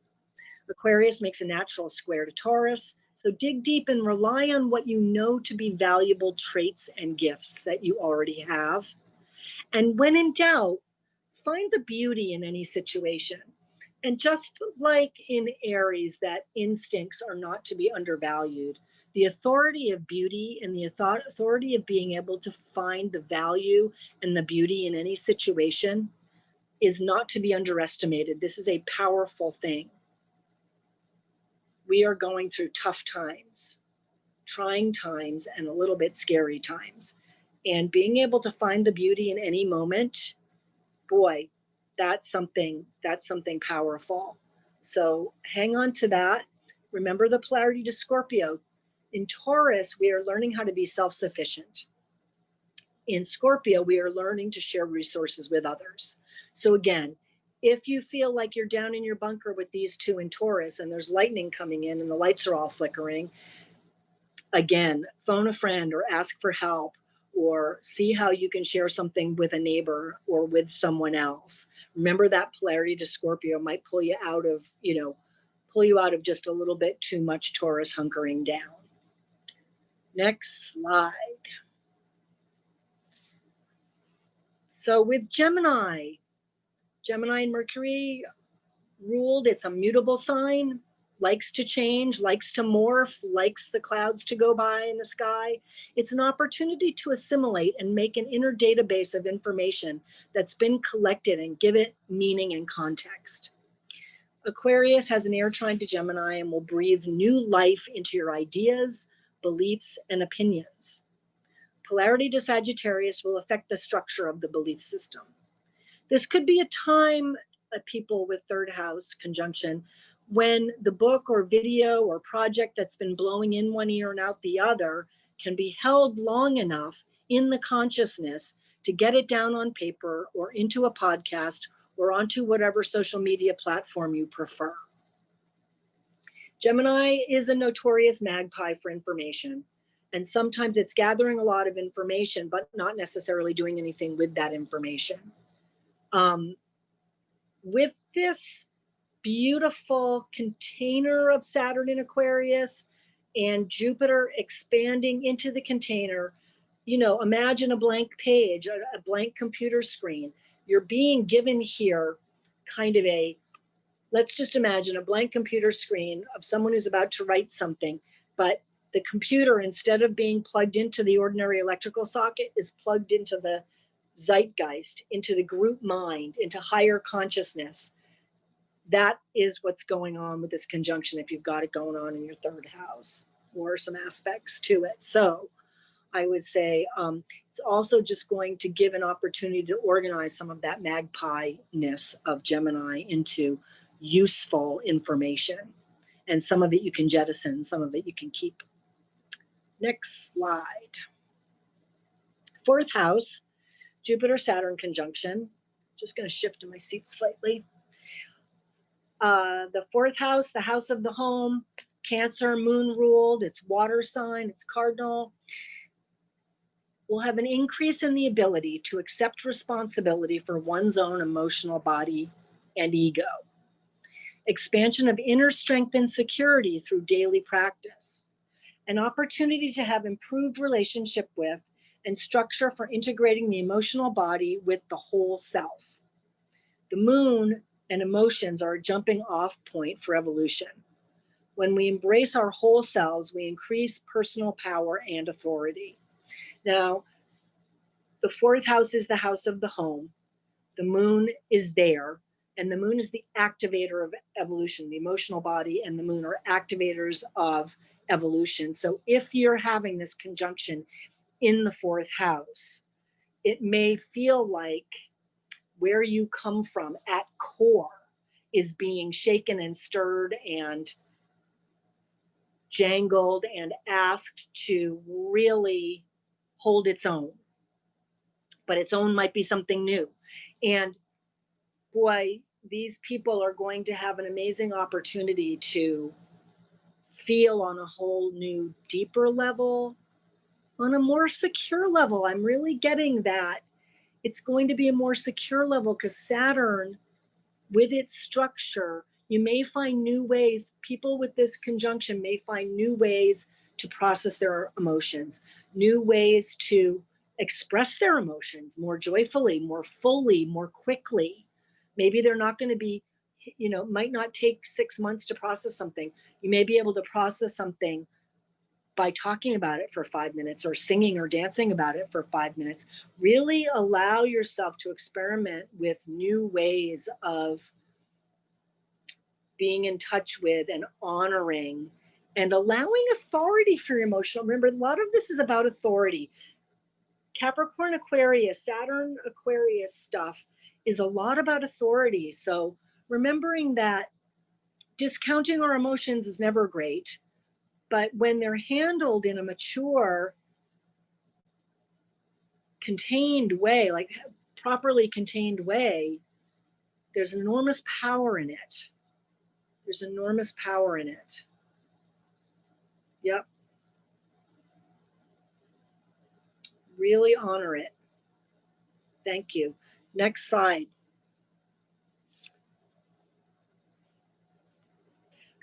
Aquarius makes a natural square to Taurus, so dig deep and rely on what you know to be valuable traits and gifts that you already have. And when in doubt, find the beauty in any situation. And just like in Aries, that instincts are not to be undervalued, the authority of beauty and the authority of being able to find the value and the beauty in any situation is not to be underestimated. This is a powerful thing. We are going through tough times, trying times, and a little bit scary times. And being able to find the beauty in any moment, boy, that's something powerful. So hang on to that. Remember the polarity to Scorpio. In Taurus, we are learning how to be self-sufficient. In Scorpio, we are learning to share resources with others. So again, if you feel like you're down in your bunker with these two in Taurus and there's lightning coming in and the lights are all flickering, again, phone a friend or ask for help, or see how you can share something with a neighbor or with someone else. Remember that polarity to Scorpio might pull you out of just a little bit too much Taurus hunkering down. Next slide. So with Gemini and Mercury ruled, it's a mutable sign, likes to change, likes to morph, likes the clouds to go by in the sky. It's an opportunity to assimilate and make an inner database of information that's been collected and give it meaning and context. Aquarius has an air trine to Gemini and will breathe new life into your ideas, beliefs, and opinions. Polarity to Sagittarius will affect the structure of the belief system. This could be a time, people with third house conjunction, when the book or video or project that's been blowing in one ear and out the other can be held long enough in the consciousness to get it down on paper or into a podcast or onto whatever social media platform you prefer. Gemini is a notorious magpie for information, and sometimes it's gathering a lot of information, but not necessarily doing anything with that information. With this beautiful container of Saturn in Aquarius and Jupiter expanding into the container, imagine a blank page, a blank computer screen. You're being given here kind of let's just imagine a blank computer screen of someone who's about to write something, but the computer, instead of being plugged into the ordinary electrical socket, is plugged into the zeitgeist, into the group mind, into higher consciousness. That is what's going on with this conjunction if you've got it going on in your third house or some aspects to it. So I would say it's also just going to give an opportunity to organize some of that magpie-ness of Gemini into useful information. And some of it you can jettison, some of it you can keep. Next slide. Fourth house, Jupiter-Saturn conjunction. Just going to shift in my seat slightly. The fourth house, the house of the home, Cancer, moon ruled, it's water sign, it's cardinal. Will have an increase in the ability to accept responsibility for one's own emotional body and ego. Expansion of inner strength and security through daily practice. An opportunity to have improved relationship with and structure for integrating the emotional body with the whole self. The moon and emotions are a jumping off point for evolution. When we embrace our whole selves, we increase personal power and authority. Now, the fourth house is the house of the home. The moon is there, and the moon is the activator of evolution. The emotional body and the moon are activators of evolution. So if you're having this conjunction in the fourth house, it may feel like where you come from at core is being shaken and stirred and jangled and asked to really hold its own. But its own might be something new. And boy, these people are going to have an amazing opportunity to feel on a whole new, deeper level, on a more secure level. I'm really getting that. It's going to be a more secure level because Saturn, with its structure, you may find new ways, people with this conjunction may find new ways to process their emotions, new ways to express their emotions more joyfully, more fully, more quickly. Maybe they're not going to be, might not take 6 months to process something. You may be able to process something by talking about it for 5 minutes or singing or dancing about it for 5 minutes. Really allow yourself to experiment with new ways of being in touch with and honoring and allowing authority for your emotional. Remember, a lot of this is about authority. Capricorn, Aquarius, Saturn, Aquarius stuff is a lot about authority. So remembering that discounting our emotions is never great, but when they're handled in a mature, contained way, like properly contained way, there's enormous power in it. There's enormous power in it. Yep. Really honor it. Thank you. Next slide.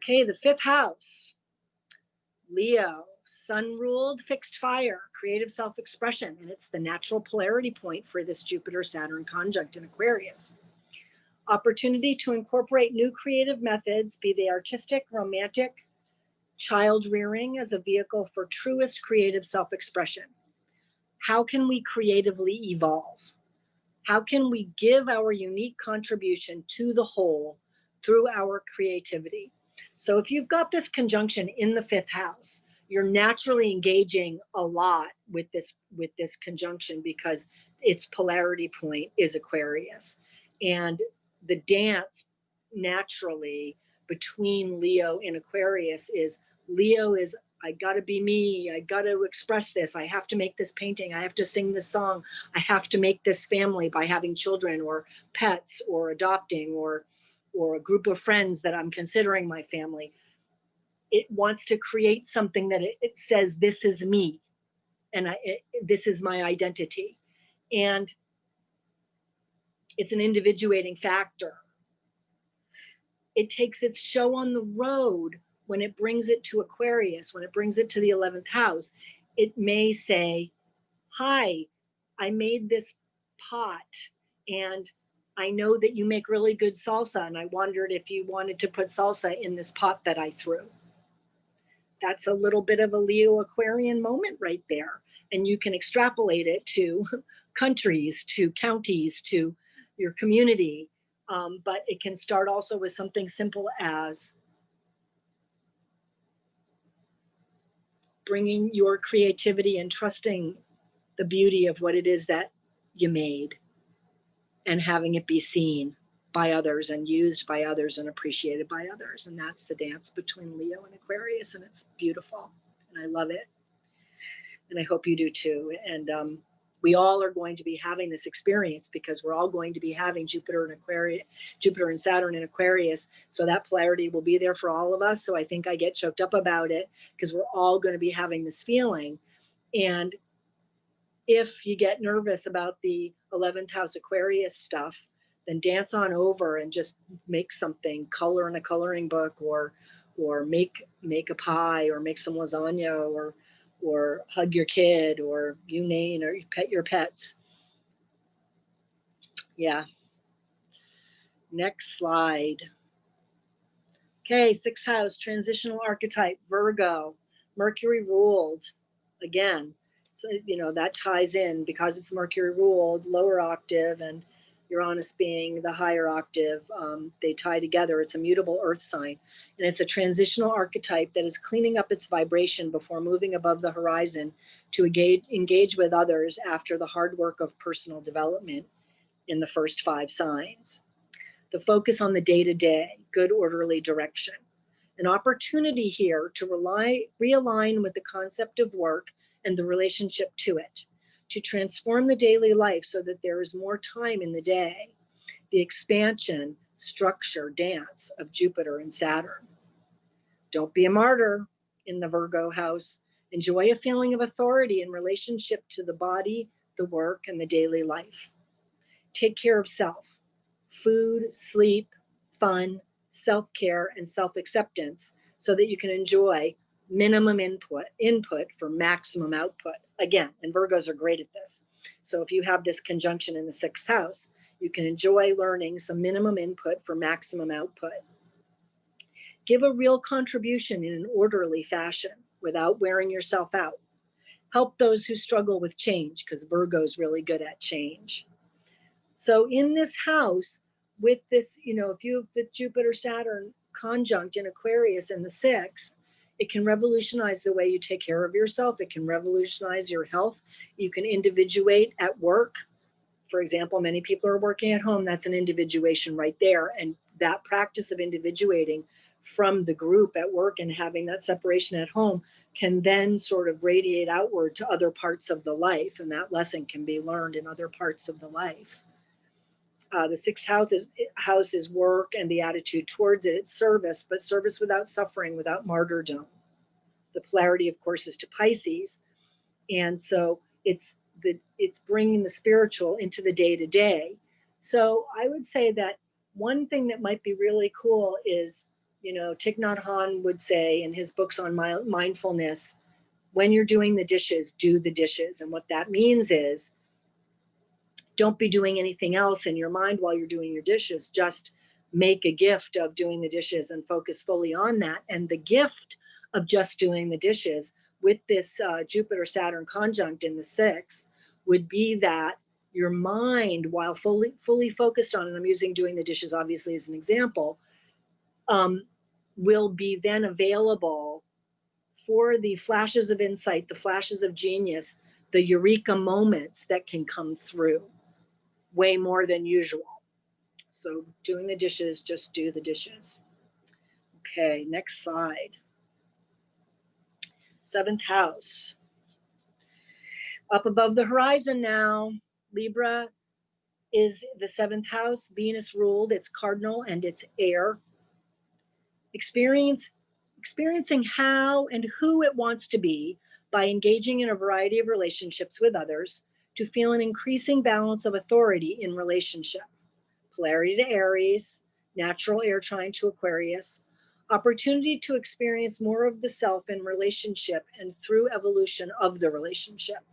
Okay, the fifth house. Leo, sun ruled, fixed fire, creative self-expression, and it's the natural polarity point for this Jupiter-Saturn conjunct in Aquarius. Opportunity to incorporate new creative methods, be they artistic, romantic, child rearing, as a vehicle for truest creative self-expression. How can we creatively evolve? How can we give our unique contribution to the whole through our creativity? So if you've got this conjunction in the fifth house, you're naturally engaging a lot with this conjunction because its polarity point is Aquarius. And the dance naturally between Leo and Aquarius is, Leo is, I gotta be me, I gotta express this, I have to make this painting, I have to sing this song, I have to make this family by having children or pets or adopting or a group of friends that I'm considering my family. It wants to create something that it says, this is me, and this is my identity. And it's an individuating factor. It takes its show on the road when it brings it to Aquarius, when it brings it to the 11th house. It may say, hi, I made this pot, and I know that you make really good salsa, and I wondered if you wanted to put salsa in this pot that I threw. That's a little bit of a Leo Aquarian moment right there. And you can extrapolate it to countries, to counties, to your community. But it can start also with something simple as bringing your creativity and trusting the beauty of what it is that you made and having it be seen by others and used by others and appreciated by others. And that's the dance between Leo and Aquarius, and it's beautiful. And I love it. And I hope you do too. And we all are going to be having this experience because we're all going to be having Jupiter and Saturn in Aquarius. So that polarity will be there for all of us. So I think I get choked up about it because we're all going to be having this feeling. And if you get nervous about the 11th house Aquarius stuff, then dance on over and just make something, color in a coloring book, or make a pie, or make some lasagna, or hug your kid, or you name, or pet your pets. Yeah. Next slide. Okay, 6th house, transitional archetype, Virgo, Mercury ruled. Again, so that ties in because it's Mercury ruled, lower octave, and Uranus being the higher octave. They tie together. It's a mutable earth sign, and it's a transitional archetype that is cleaning up its vibration before moving above the horizon to engage with others after the hard work of personal development in the first 5 signs. The focus on the day-to-day, good orderly direction. An opportunity here to realign with the concept of work and the relationship to it, to transform the daily life so that there is more time in the day. The expansion, structure, dance of Jupiter and Saturn. Don't be a martyr in the Virgo house. Enjoy a feeling of authority in relationship to the body, the work, and the daily life. Take care of self. Food, sleep, fun, self-care, and self-acceptance so that you can enjoy minimum input for maximum output. Again, and Virgos are great at this. So if you have this conjunction in the 6th house, you can enjoy learning some minimum input for maximum output. Give a real contribution in an orderly fashion without wearing yourself out. Help those who struggle with change, because Virgo's really good at change. So in this house, with this, if you have the Jupiter-Saturn conjunct in Aquarius in the 6th, it can revolutionize the way you take care of yourself. It can revolutionize your health. You can individuate at work. For example, many people are working at home. That's an individuation right there. And that practice of individuating from the group at work and having that separation at home can then sort of radiate outward to other parts of the life. And that lesson can be learned in other parts of the life. The 6th house is work and the attitude towards it. It's service, but service without suffering, without martyrdom. The polarity, of course, is to Pisces. And so it's bringing the spiritual into the day-to-day. So I would say that one thing that might be really cool is, Thich Nhat Hanh would say in his books on mindfulness, when you're doing the dishes, do the dishes. And what that means is, don't be doing anything else in your mind while you're doing your dishes. Just make a gift of doing the dishes and focus fully on that. And the gift of just doing the dishes with this Jupiter-Saturn conjunct in the 6th would be that your mind, while fully focused on, and I'm using doing the dishes obviously as an example, will be then available for the flashes of insight, the flashes of genius, the eureka moments that can come through way more than usual. So doing the dishes, just do the dishes. Okay, next slide. 7th house. Up above the horizon now, Libra is the 7th house, Venus ruled, it's cardinal and it's air. Experiencing how and who it wants to be by engaging in a variety of relationships with others to feel an increasing balance of authority in relationship. Polarity to Aries, natural air trine to Aquarius, opportunity to experience more of the self in relationship and through evolution of the relationship.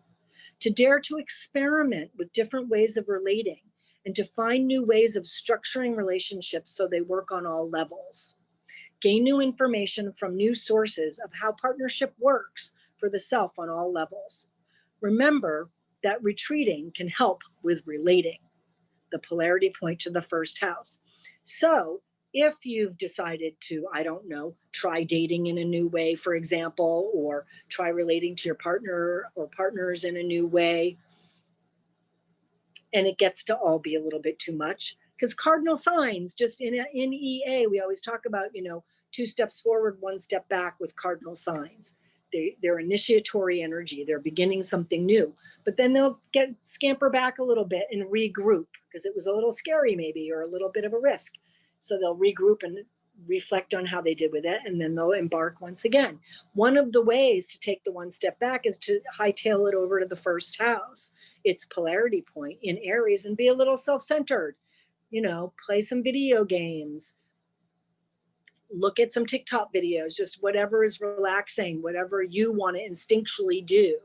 To dare to experiment with different ways of relating and to find new ways of structuring relationships so they work on all levels. Gain new information from new sources of how partnership works for the self on all levels. Remember that retreating can help with relating. The polarity point to the 1st house. So if you've decided to, I don't know, try dating in a new way, for example, or try relating to your partner or partners in a new way, and it gets to all be a little bit too much, because cardinal signs, just in EA, we always talk about, 2 steps forward, 1 step back with cardinal signs. They're initiatory energy. They're beginning something new, but then they'll scamper back a little bit and regroup because it was a little scary maybe, or a little bit of a risk. So they'll regroup and reflect on how they did with it, and then they'll embark once again. One of the ways to take the 1 step back is to hightail it over to the 1st house, its polarity point in Aries, and be a little self-centered. Play some video games, look at some TikTok videos, just whatever is relaxing, whatever you want to instinctually do,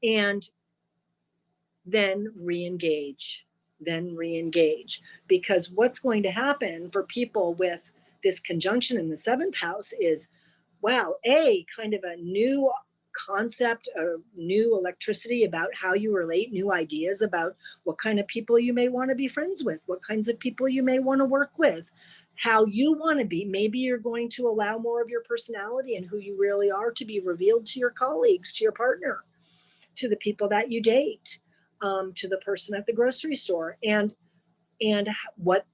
and then re-engage, because what's going to happen for people with this conjunction in the 7th house is, wow, kind of a new concept, a new electricity about how you relate, new ideas about what kind of people you may want to be friends with, what kinds of people you may want to work with, how you want to be. Maybe you're going to allow more of your personality and who you really are to be revealed to your colleagues, to your partner, to the people that you date, to the person at the grocery store, and what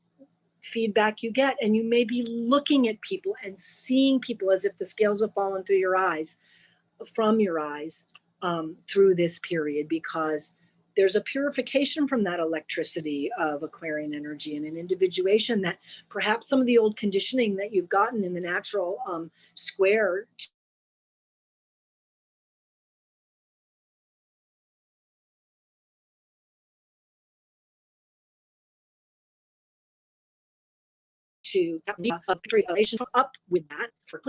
feedback you get. And you may be looking at people and seeing people as if the scales have fallen from your eyes through this period, because there's a purification from that electricity of Aquarian energy and an individuation that perhaps some of the old conditioning that you've gotten in the natural square to relation up with that for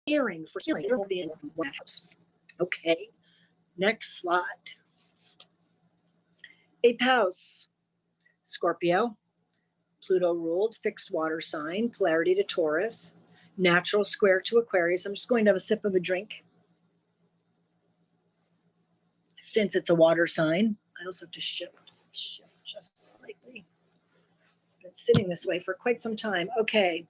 clearing, for healing. It'll be in one house. Okay, next slide. 8th house, Scorpio, Pluto ruled, fixed water sign, polarity to Taurus, natural square to Aquarius. I'm just going to have a sip of a drink. Since it's a water sign, I also have to shift just slightly. Been sitting this way for quite some time. Okay,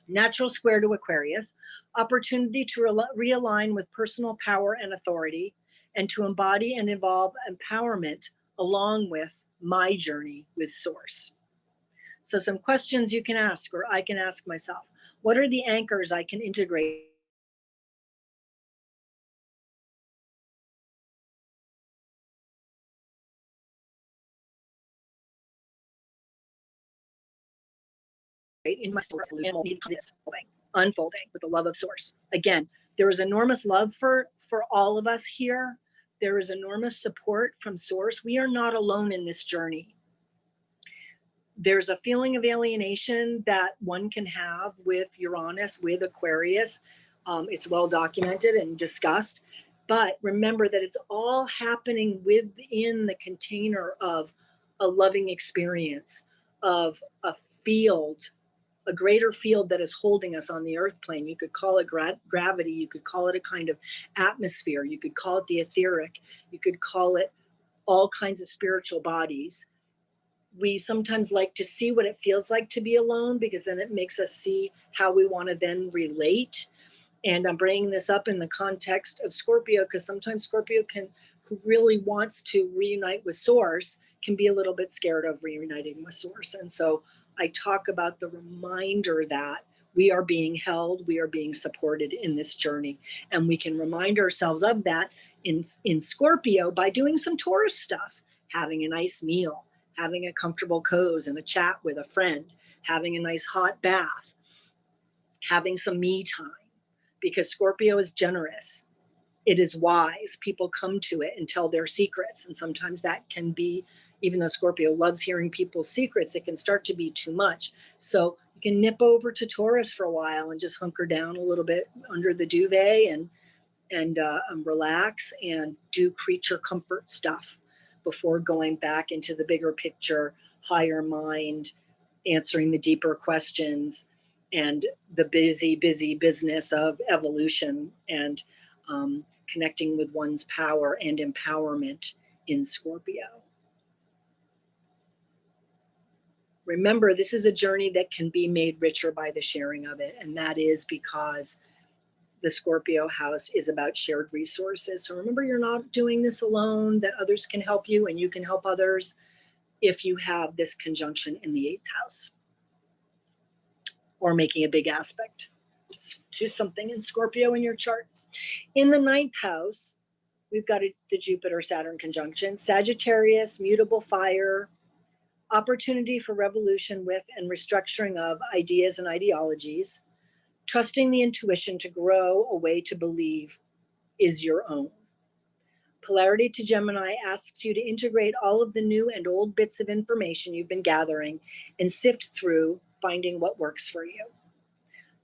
natural square to Aquarius, opportunity to realign with personal power and authority, and to embody and evolve empowerment along with my journey with Source. So some questions you can ask, or I can ask myself. What are the anchors I can integrate in my story? Unfolding with the love of Source. Again, there is enormous love for all of us here. There is enormous support from Source. We are not alone in this journey. There's a feeling of alienation that one can have with Uranus, with Aquarius. It's well documented and discussed. But remember that it's all happening within the container of a loving experience, of a field, a greater field that is holding us on the earth plane. You could call it gravity. You could call it a kind of atmosphere. You could call it the etheric. You could call it all kinds of spiritual bodies. We sometimes like to see what it feels like to be alone, because then it makes us see how we want to then relate. And I'm bringing this up in the context of Scorpio, because sometimes Scorpio who really wants to reunite with Source, can be a little bit scared of reuniting with Source. And so I talk about the reminder that we are being held, we are being supported in this journey. And we can remind ourselves of that in Scorpio by doing some Taurus stuff, having a nice meal, having a comfortable cozy and a chat with a friend, having a nice hot bath, having some me time, because Scorpio is generous. It is wise. People come to it and tell their secrets. And sometimes that can be, even though Scorpio loves hearing people's secrets, it can start to be too much. So you can nip over to Taurus for a while and just hunker down a little bit under the duvet and relax and do creature comfort stuff before going back into the bigger picture, higher mind, answering the deeper questions, and the busy business of evolution and connecting with one's power and empowerment in Scorpio. Remember, this is a journey that can be made richer by the sharing of it, and that is because the Scorpio house is about shared resources. So remember, you're not doing this alone, that others can help you and you can help others if you have this conjunction in the 8th house, or making a big aspect to something in Scorpio in your chart. In the 9th house, we've got the Jupiter-Saturn conjunction, Sagittarius, mutable fire, opportunity for revolution with and restructuring of ideas and ideologies, trusting the intuition to grow a way to believe is your own. Polarity to Gemini asks you to integrate all of the new and old bits of information you've been gathering and sift through, finding what works for you.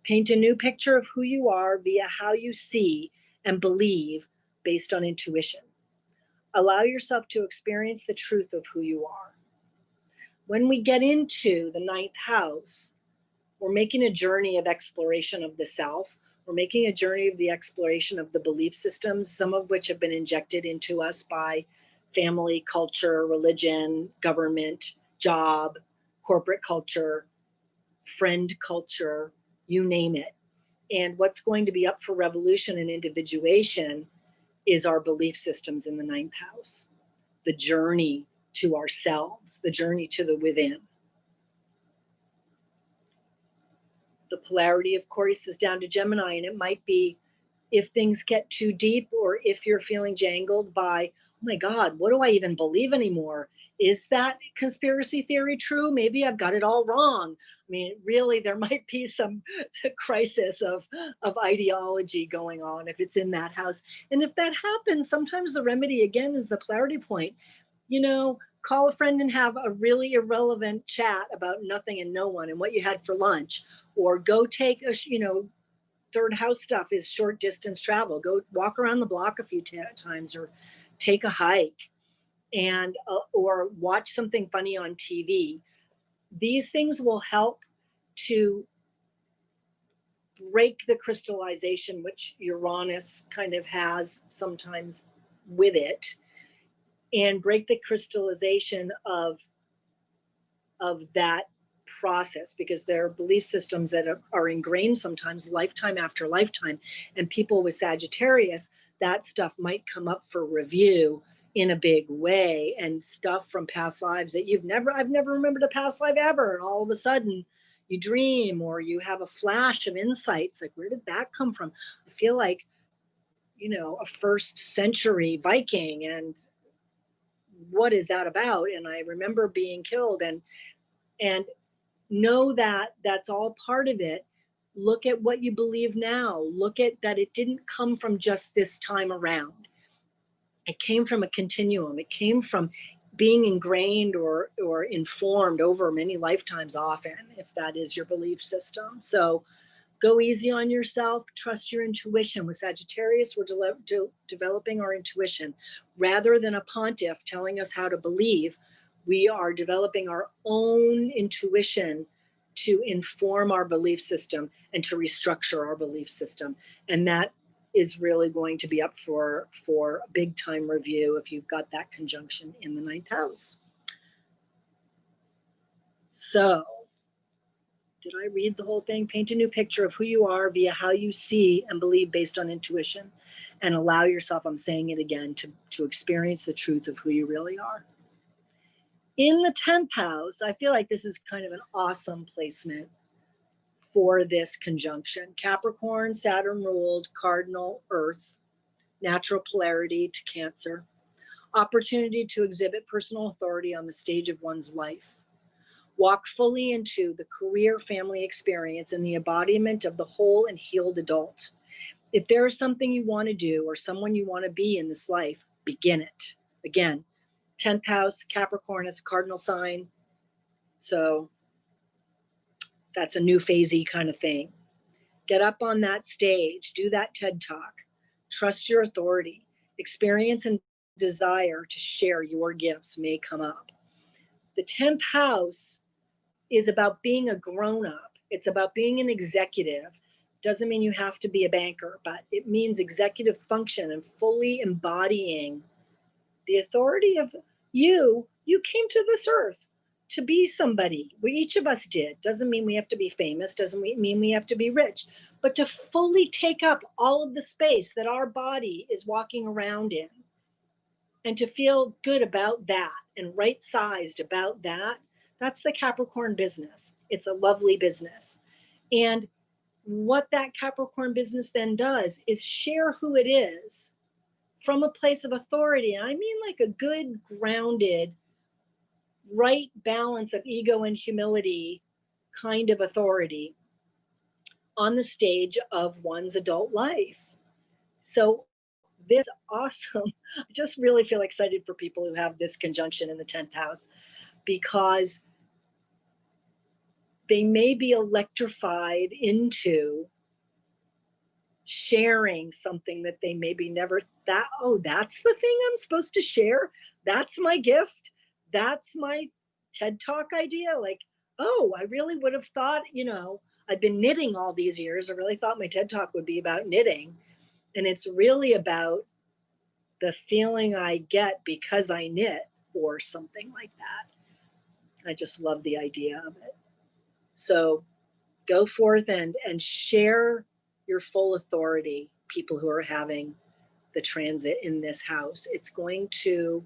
Paint a new picture of who you are via how you see and believe based on intuition. Allow yourself to experience the truth of who you are. When we get into the 9th house, we're making a journey of exploration of the self. We're making a journey of the exploration of the belief systems, some of which have been injected into us by family, culture, religion, government, job, corporate culture, friend culture, you name it. And what's going to be up for revolution and individuation is our belief systems in the 9th house, the journey to ourselves, the journey to the within. The polarity of Aquarius is down to Gemini, and it might be, if things get too deep, or if you're feeling jangled by, oh my God, what do I even believe anymore? Is that conspiracy theory true? Maybe I've got it all wrong. I mean, really, there might be some crisis of ideology going on if it's in that house. And if that happens, sometimes the remedy, again, is the polarity point. You know, call a friend and have a really irrelevant chat about nothing and no one and what you had for lunch, or go take a, third house stuff is short distance travel. Go walk around the block a few times, or take a hike, and or watch something funny on TV. These things will help to break the crystallization, which Uranus kind of has sometimes with it, and break the crystallization of that process, because there are belief systems that are ingrained sometimes lifetime after lifetime. And people with Sagittarius, that stuff might come up for review in a big way, and stuff from past lives that I've never remembered a past life ever, and all of a sudden you dream, or you have a flash of insights like, where did that come from? I feel like, a first century Viking, and what is that about? And I remember being killed, and know that that's all part of it. Look at what you believe now. Look at that it didn't come from just this time around. It came from a continuum. It came from being ingrained or informed over many lifetimes often, if that is your belief system. So go easy on yourself. Trust your intuition. With Sagittarius, we're developing our intuition. Rather than a pontiff telling us how to believe, we are developing our own intuition to inform our belief system and to restructure our belief system. And that is really going to be up for big time review if you've got that conjunction in the 9th house. So, did I read the whole thing? Paint a new picture of who you are via how you see and believe based on intuition, and allow yourself, I'm saying it again, to experience the truth of who you really are. In the 10th house, I feel like this is kind of an awesome placement for this conjunction. Capricorn, Saturn ruled, cardinal, Earth, natural polarity to Cancer, opportunity to exhibit personal authority on the stage of one's life. Walk fully into the career family experience and the embodiment of the whole and healed adult. If there is something you want to do or someone you want to be in this life, begin it. Again, 10th house, Capricorn is a cardinal sign. So that's a new phasey kind of thing. Get up on that stage, do that TED Talk, trust your authority, experience and desire to share your gifts may come up. The 10th house is about being a grown-up. It's about being an executive. Doesn't mean you have to be a banker, but it means executive function and fully embodying the authority of you. You came to this earth to be somebody. Each of us did. Doesn't mean we have to be famous, doesn't mean we have to be rich, but to fully take up all of the space that our body is walking around in, and to feel good about that and right-sized about that. That's the Capricorn business. It's a lovely business. And what that Capricorn business then does is share who it is from a place of authority. And I mean like a good, grounded, right balance of ego and humility kind of authority on the stage of one's adult life. So this awesome. I just really feel excited for people who have this conjunction in the 10th house, because they may be electrified into sharing something that they maybe never that, oh, that's the thing I'm supposed to share. That's my gift. That's my TED Talk idea. Like, oh, I really would have thought, I've been knitting all these years. I really thought my TED Talk would be about knitting. And it's really about the feeling I get because I knit or something like that. I just love the idea of it. So go forth and share your full authority, people who are having the transit in this house. It's going to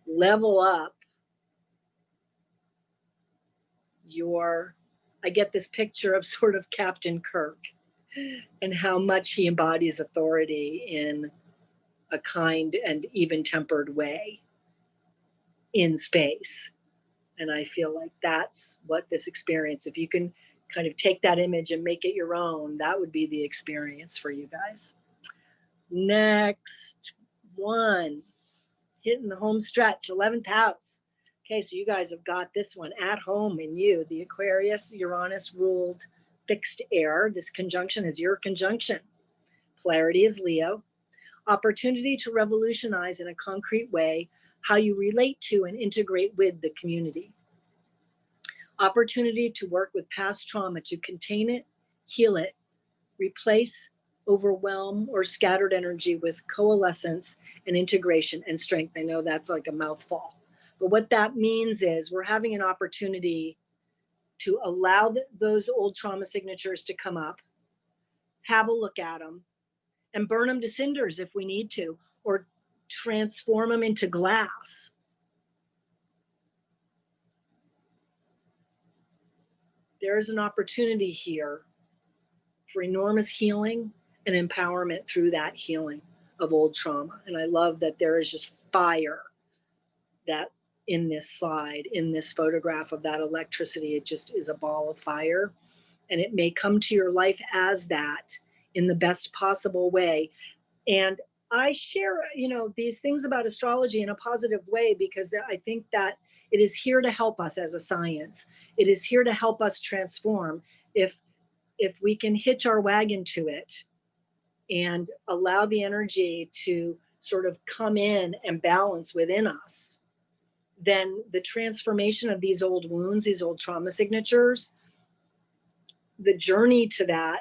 level up I get this picture of sort of Captain Kirk and how much he embodies authority in a kind and even-tempered way in space. And I feel like that's what this experience, if you can kind of take that image and make it your own, that would be the experience for you guys. Next one, hitting the home stretch, 11th house. Okay, so you guys have got this one at home in you, the Aquarius, Uranus ruled fixed air. This conjunction is your conjunction. Polarity is Leo. Opportunity to revolutionize in a concrete way how you relate to and integrate with the community. Opportunity to work with past trauma to contain it, heal it, replace, overwhelm, or scattered energy with coalescence and integration and strength. I know that's like a mouthful, but what that means is we're having an opportunity to allow those old trauma signatures to come up, have a look at them, and burn them to cinders if we need to, or transform them into glass. There is an opportunity here for enormous healing and empowerment through that healing of old trauma. And I love that there is just fire that in this slide, in this photograph of that electricity, it just is a ball of fire. And it may come to your life as that in the best possible way. And I share, these things about astrology in a positive way, because I think that it is here to help us as a science. It is here to help us transform. If we can hitch our wagon to it and allow the energy to sort of come in and balance within us, then the transformation of these old wounds, these old trauma signatures, the journey to that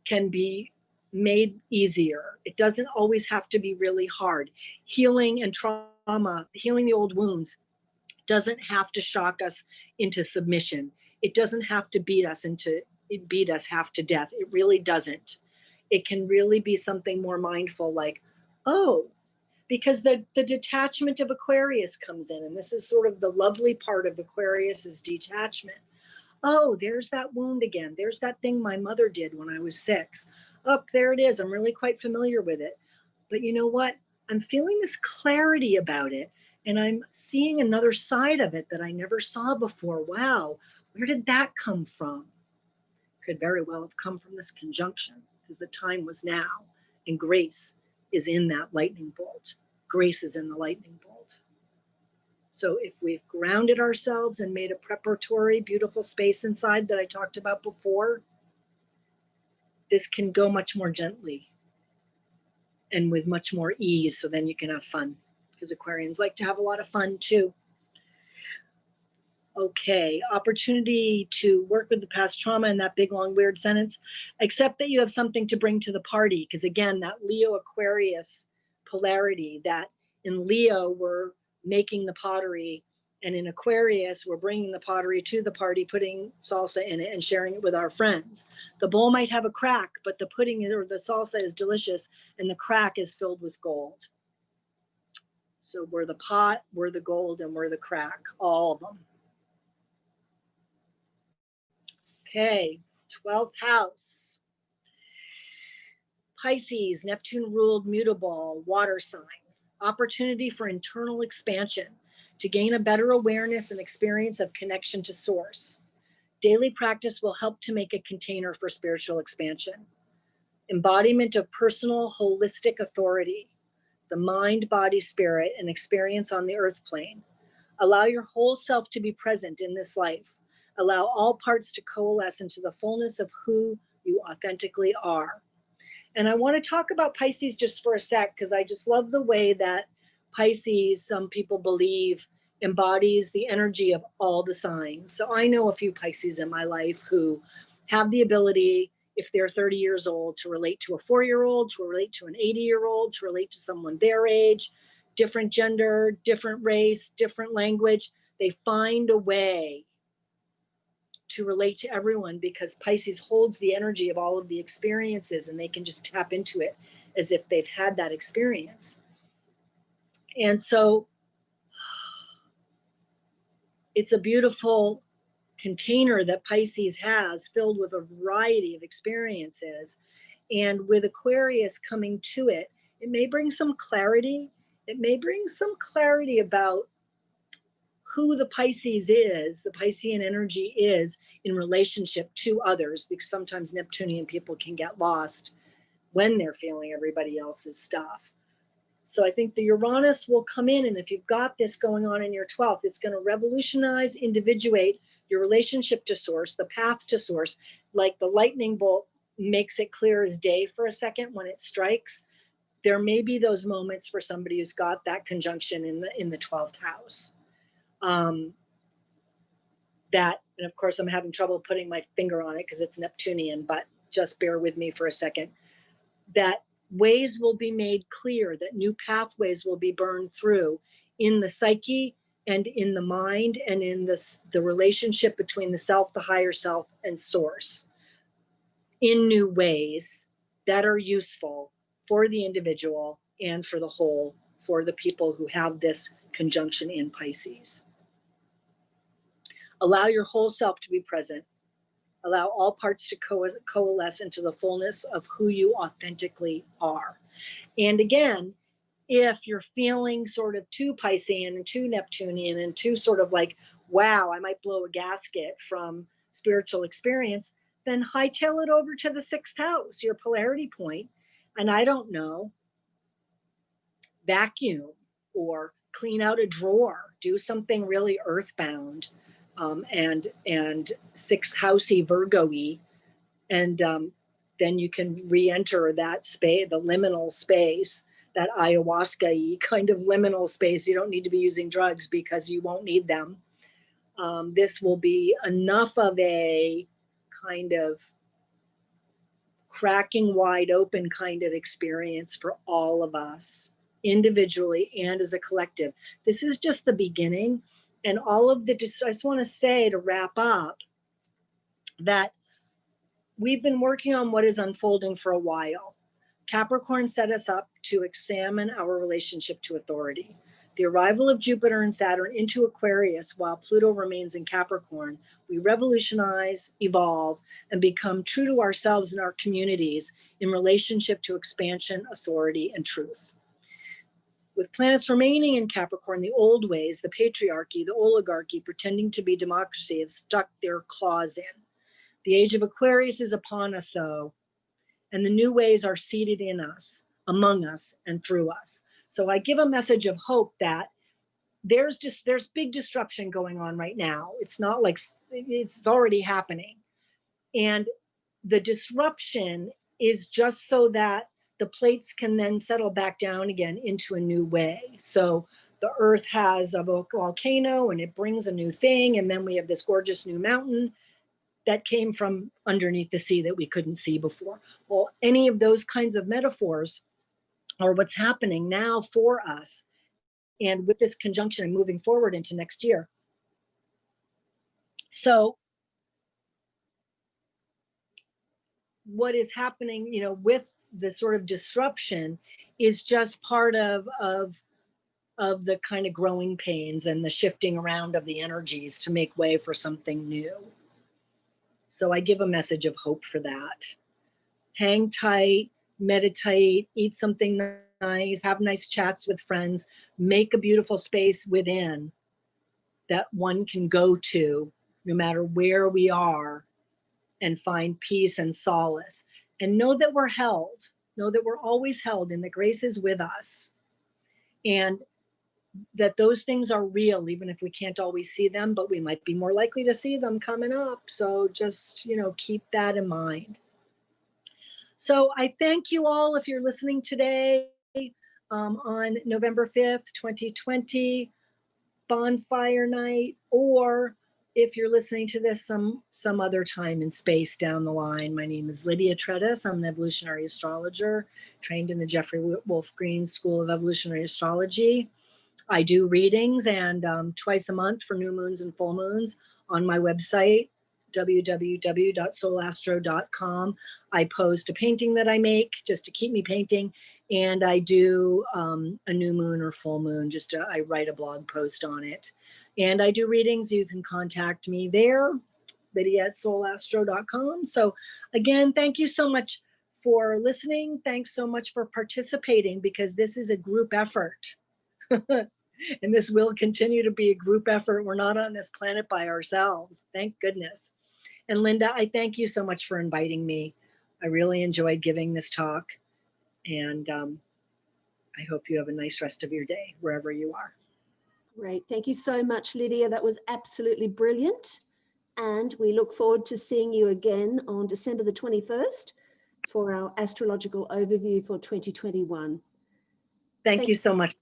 can be made easier. It doesn't always have to be really hard. Healing and trauma, healing the old wounds, doesn't have to shock us into submission. It doesn't have to beat us half to death. It really doesn't. It can really be something more mindful, like, oh, because the detachment of Aquarius comes in, and this is sort of the lovely part of Aquarius is detachment. Oh, there's that wound again. There's that thing my mother did when I was 6. Oh, there it is. I'm really quite familiar with it. But you know what? I'm feeling this clarity about it, and I'm seeing another side of it that I never saw before. Wow, where did that come from? Could very well have come from this conjunction, because the time was now, and grace is in that lightning bolt. Grace is in the lightning bolt. So if we've grounded ourselves and made a preparatory, beautiful space inside that I talked about before, this can go much more gently and with much more ease, so then you can have fun, because Aquarians like to have a lot of fun too. Okay, opportunity to work with the past trauma in that big, long, weird sentence, except that you have something to bring to the party. Because again, that Leo Aquarius polarity, that in Leo, we're making the pottery, and in Aquarius, we're bringing the pottery to the party, putting salsa in it and sharing it with our friends. The bowl might have a crack, but the pudding or the salsa is delicious, and the crack is filled with gold. So we're the pot, we're the gold, and we're the crack, all of them. Okay, 12th house. Pisces, Neptune ruled mutable, water sign. Opportunity for internal expansion to gain a better awareness and experience of connection to source. Daily practice will help to make a container for spiritual expansion. Embodiment of personal holistic authority, the mind, body, spirit, and experience on the earth plane. Allow your whole self to be present in this life. Allow all parts to coalesce into the fullness of who you authentically are. And I want to talk about Pisces just for a sec, because I just love the way that Pisces, some people believe, embodies the energy of all the signs. So I know a few Pisces in my life who have the ability, if they're 30 years old, to relate to a 4-year-old, to relate to an 80-year-old, to relate to someone their age, different gender, different race, different language. They find a way to relate to everyone, because Pisces holds the energy of all of the experiences, and they can just tap into it as if they've had that experience. And so it's a beautiful container that Pisces has, filled with a variety of experiences. And with Aquarius coming to it, it may bring some clarity. It may bring some clarity about who the Pisces is, the Piscean energy is in relationship to others, because sometimes Neptunian people can get lost when they're feeling everybody else's stuff. So I think the Uranus will come in, and if you've got this going on in your 12th, it's going to revolutionize, individuate your relationship to source, the path to source. Like the lightning bolt makes it clear as day for a second when it strikes. There may be those moments for somebody who's got that conjunction in the 12th house. That, and of course I'm having trouble putting my finger on it because it's Neptunian, but just bear with me for a second, that ways will be made clear, that new pathways will be burned through in the psyche and in the mind and in the relationship between the self, the higher self, and source, in new ways that are useful for the individual and for the whole, for the people who have this conjunction in Pisces. Allow your whole self to be present. Allow all parts to coalesce into the fullness of who you authentically are. And again, if you're feeling sort of too Piscean and too Neptunian and too sort of like, wow, I might blow a gasket from spiritual experience, then hightail it over to the 6th house, your polarity point. And I don't know, vacuum or clean out a drawer, do something really earthbound. And 6th housey Virgo-y, and then you can re-enter that space, the liminal space, that ayahuasca-y kind of liminal space. You don't need to be using drugs because you won't need them. This will be enough of a kind of cracking wide open kind of experience for all of us, individually and as a collective. This is just the beginning. And all of the, I just want to say to wrap up that we've been working on what is unfolding for a while. Capricorn set us up to examine our relationship to authority. The arrival of Jupiter and Saturn into Aquarius while Pluto remains in Capricorn, we revolutionize, evolve, and become true to ourselves and our communities in relationship to expansion, authority, and truth. With planets remaining in Capricorn, the old ways, the patriarchy, the oligarchy, pretending to be democracy, have stuck their claws in. The age of Aquarius is upon us, though, and the new ways are seated in us, among us, and through us. So I give a message of hope that there's big disruption going on right now. It's not like it's already happening. And the disruption is just so that the plates can then settle back down again into a new way. So the earth has a volcano and it brings a new thing. And then we have this gorgeous new mountain that came from underneath the sea that we couldn't see before. Well, any of those kinds of metaphors are what's happening now for us. And with this conjunction and moving forward into next year. So what is happening, you know, with the sort of disruption is just part of the kind of growing pains and the shifting around of the energies to make way for something new. So I give a message of hope for that. Hang tight, meditate, eat something nice, have nice chats with friends, make a beautiful space within that one can go to no matter where we are and find peace and solace. And know that we're held, know that we're always held and that grace is with us. And that those things are real, even if we can't always see them, but we might be more likely to see them coming up. So just, you know, keep that in mind. So I thank you all if you're listening today on November 5th, 2020, bonfire night, or if you're listening to this some other time in space down the line. My name is Lydia Trettis. I'm an evolutionary astrologer trained in the Jeffrey Wolf Green School of Evolutionary Astrology. I do readings and twice a month for new moons and full moons on my website, www.soulastro.com. I post a painting that I make just to keep me painting, and I do a new moon or full moon, I write a blog post on it. And I do readings. You can contact me there, lydia@soulastro.com. So again, thank you so much for listening. Thanks so much for participating, because this is a group effort. And this will continue to be a group effort. We're not on this planet by ourselves. Thank goodness. And Linda, I thank you so much for inviting me. I really enjoyed giving this talk. And I hope you have a nice rest of your day, wherever you are. Great. Thank you so much, Lydia. That was absolutely brilliant. And we look forward to seeing you again on December the 21st for our astrological overview for 2021. Thank you so much.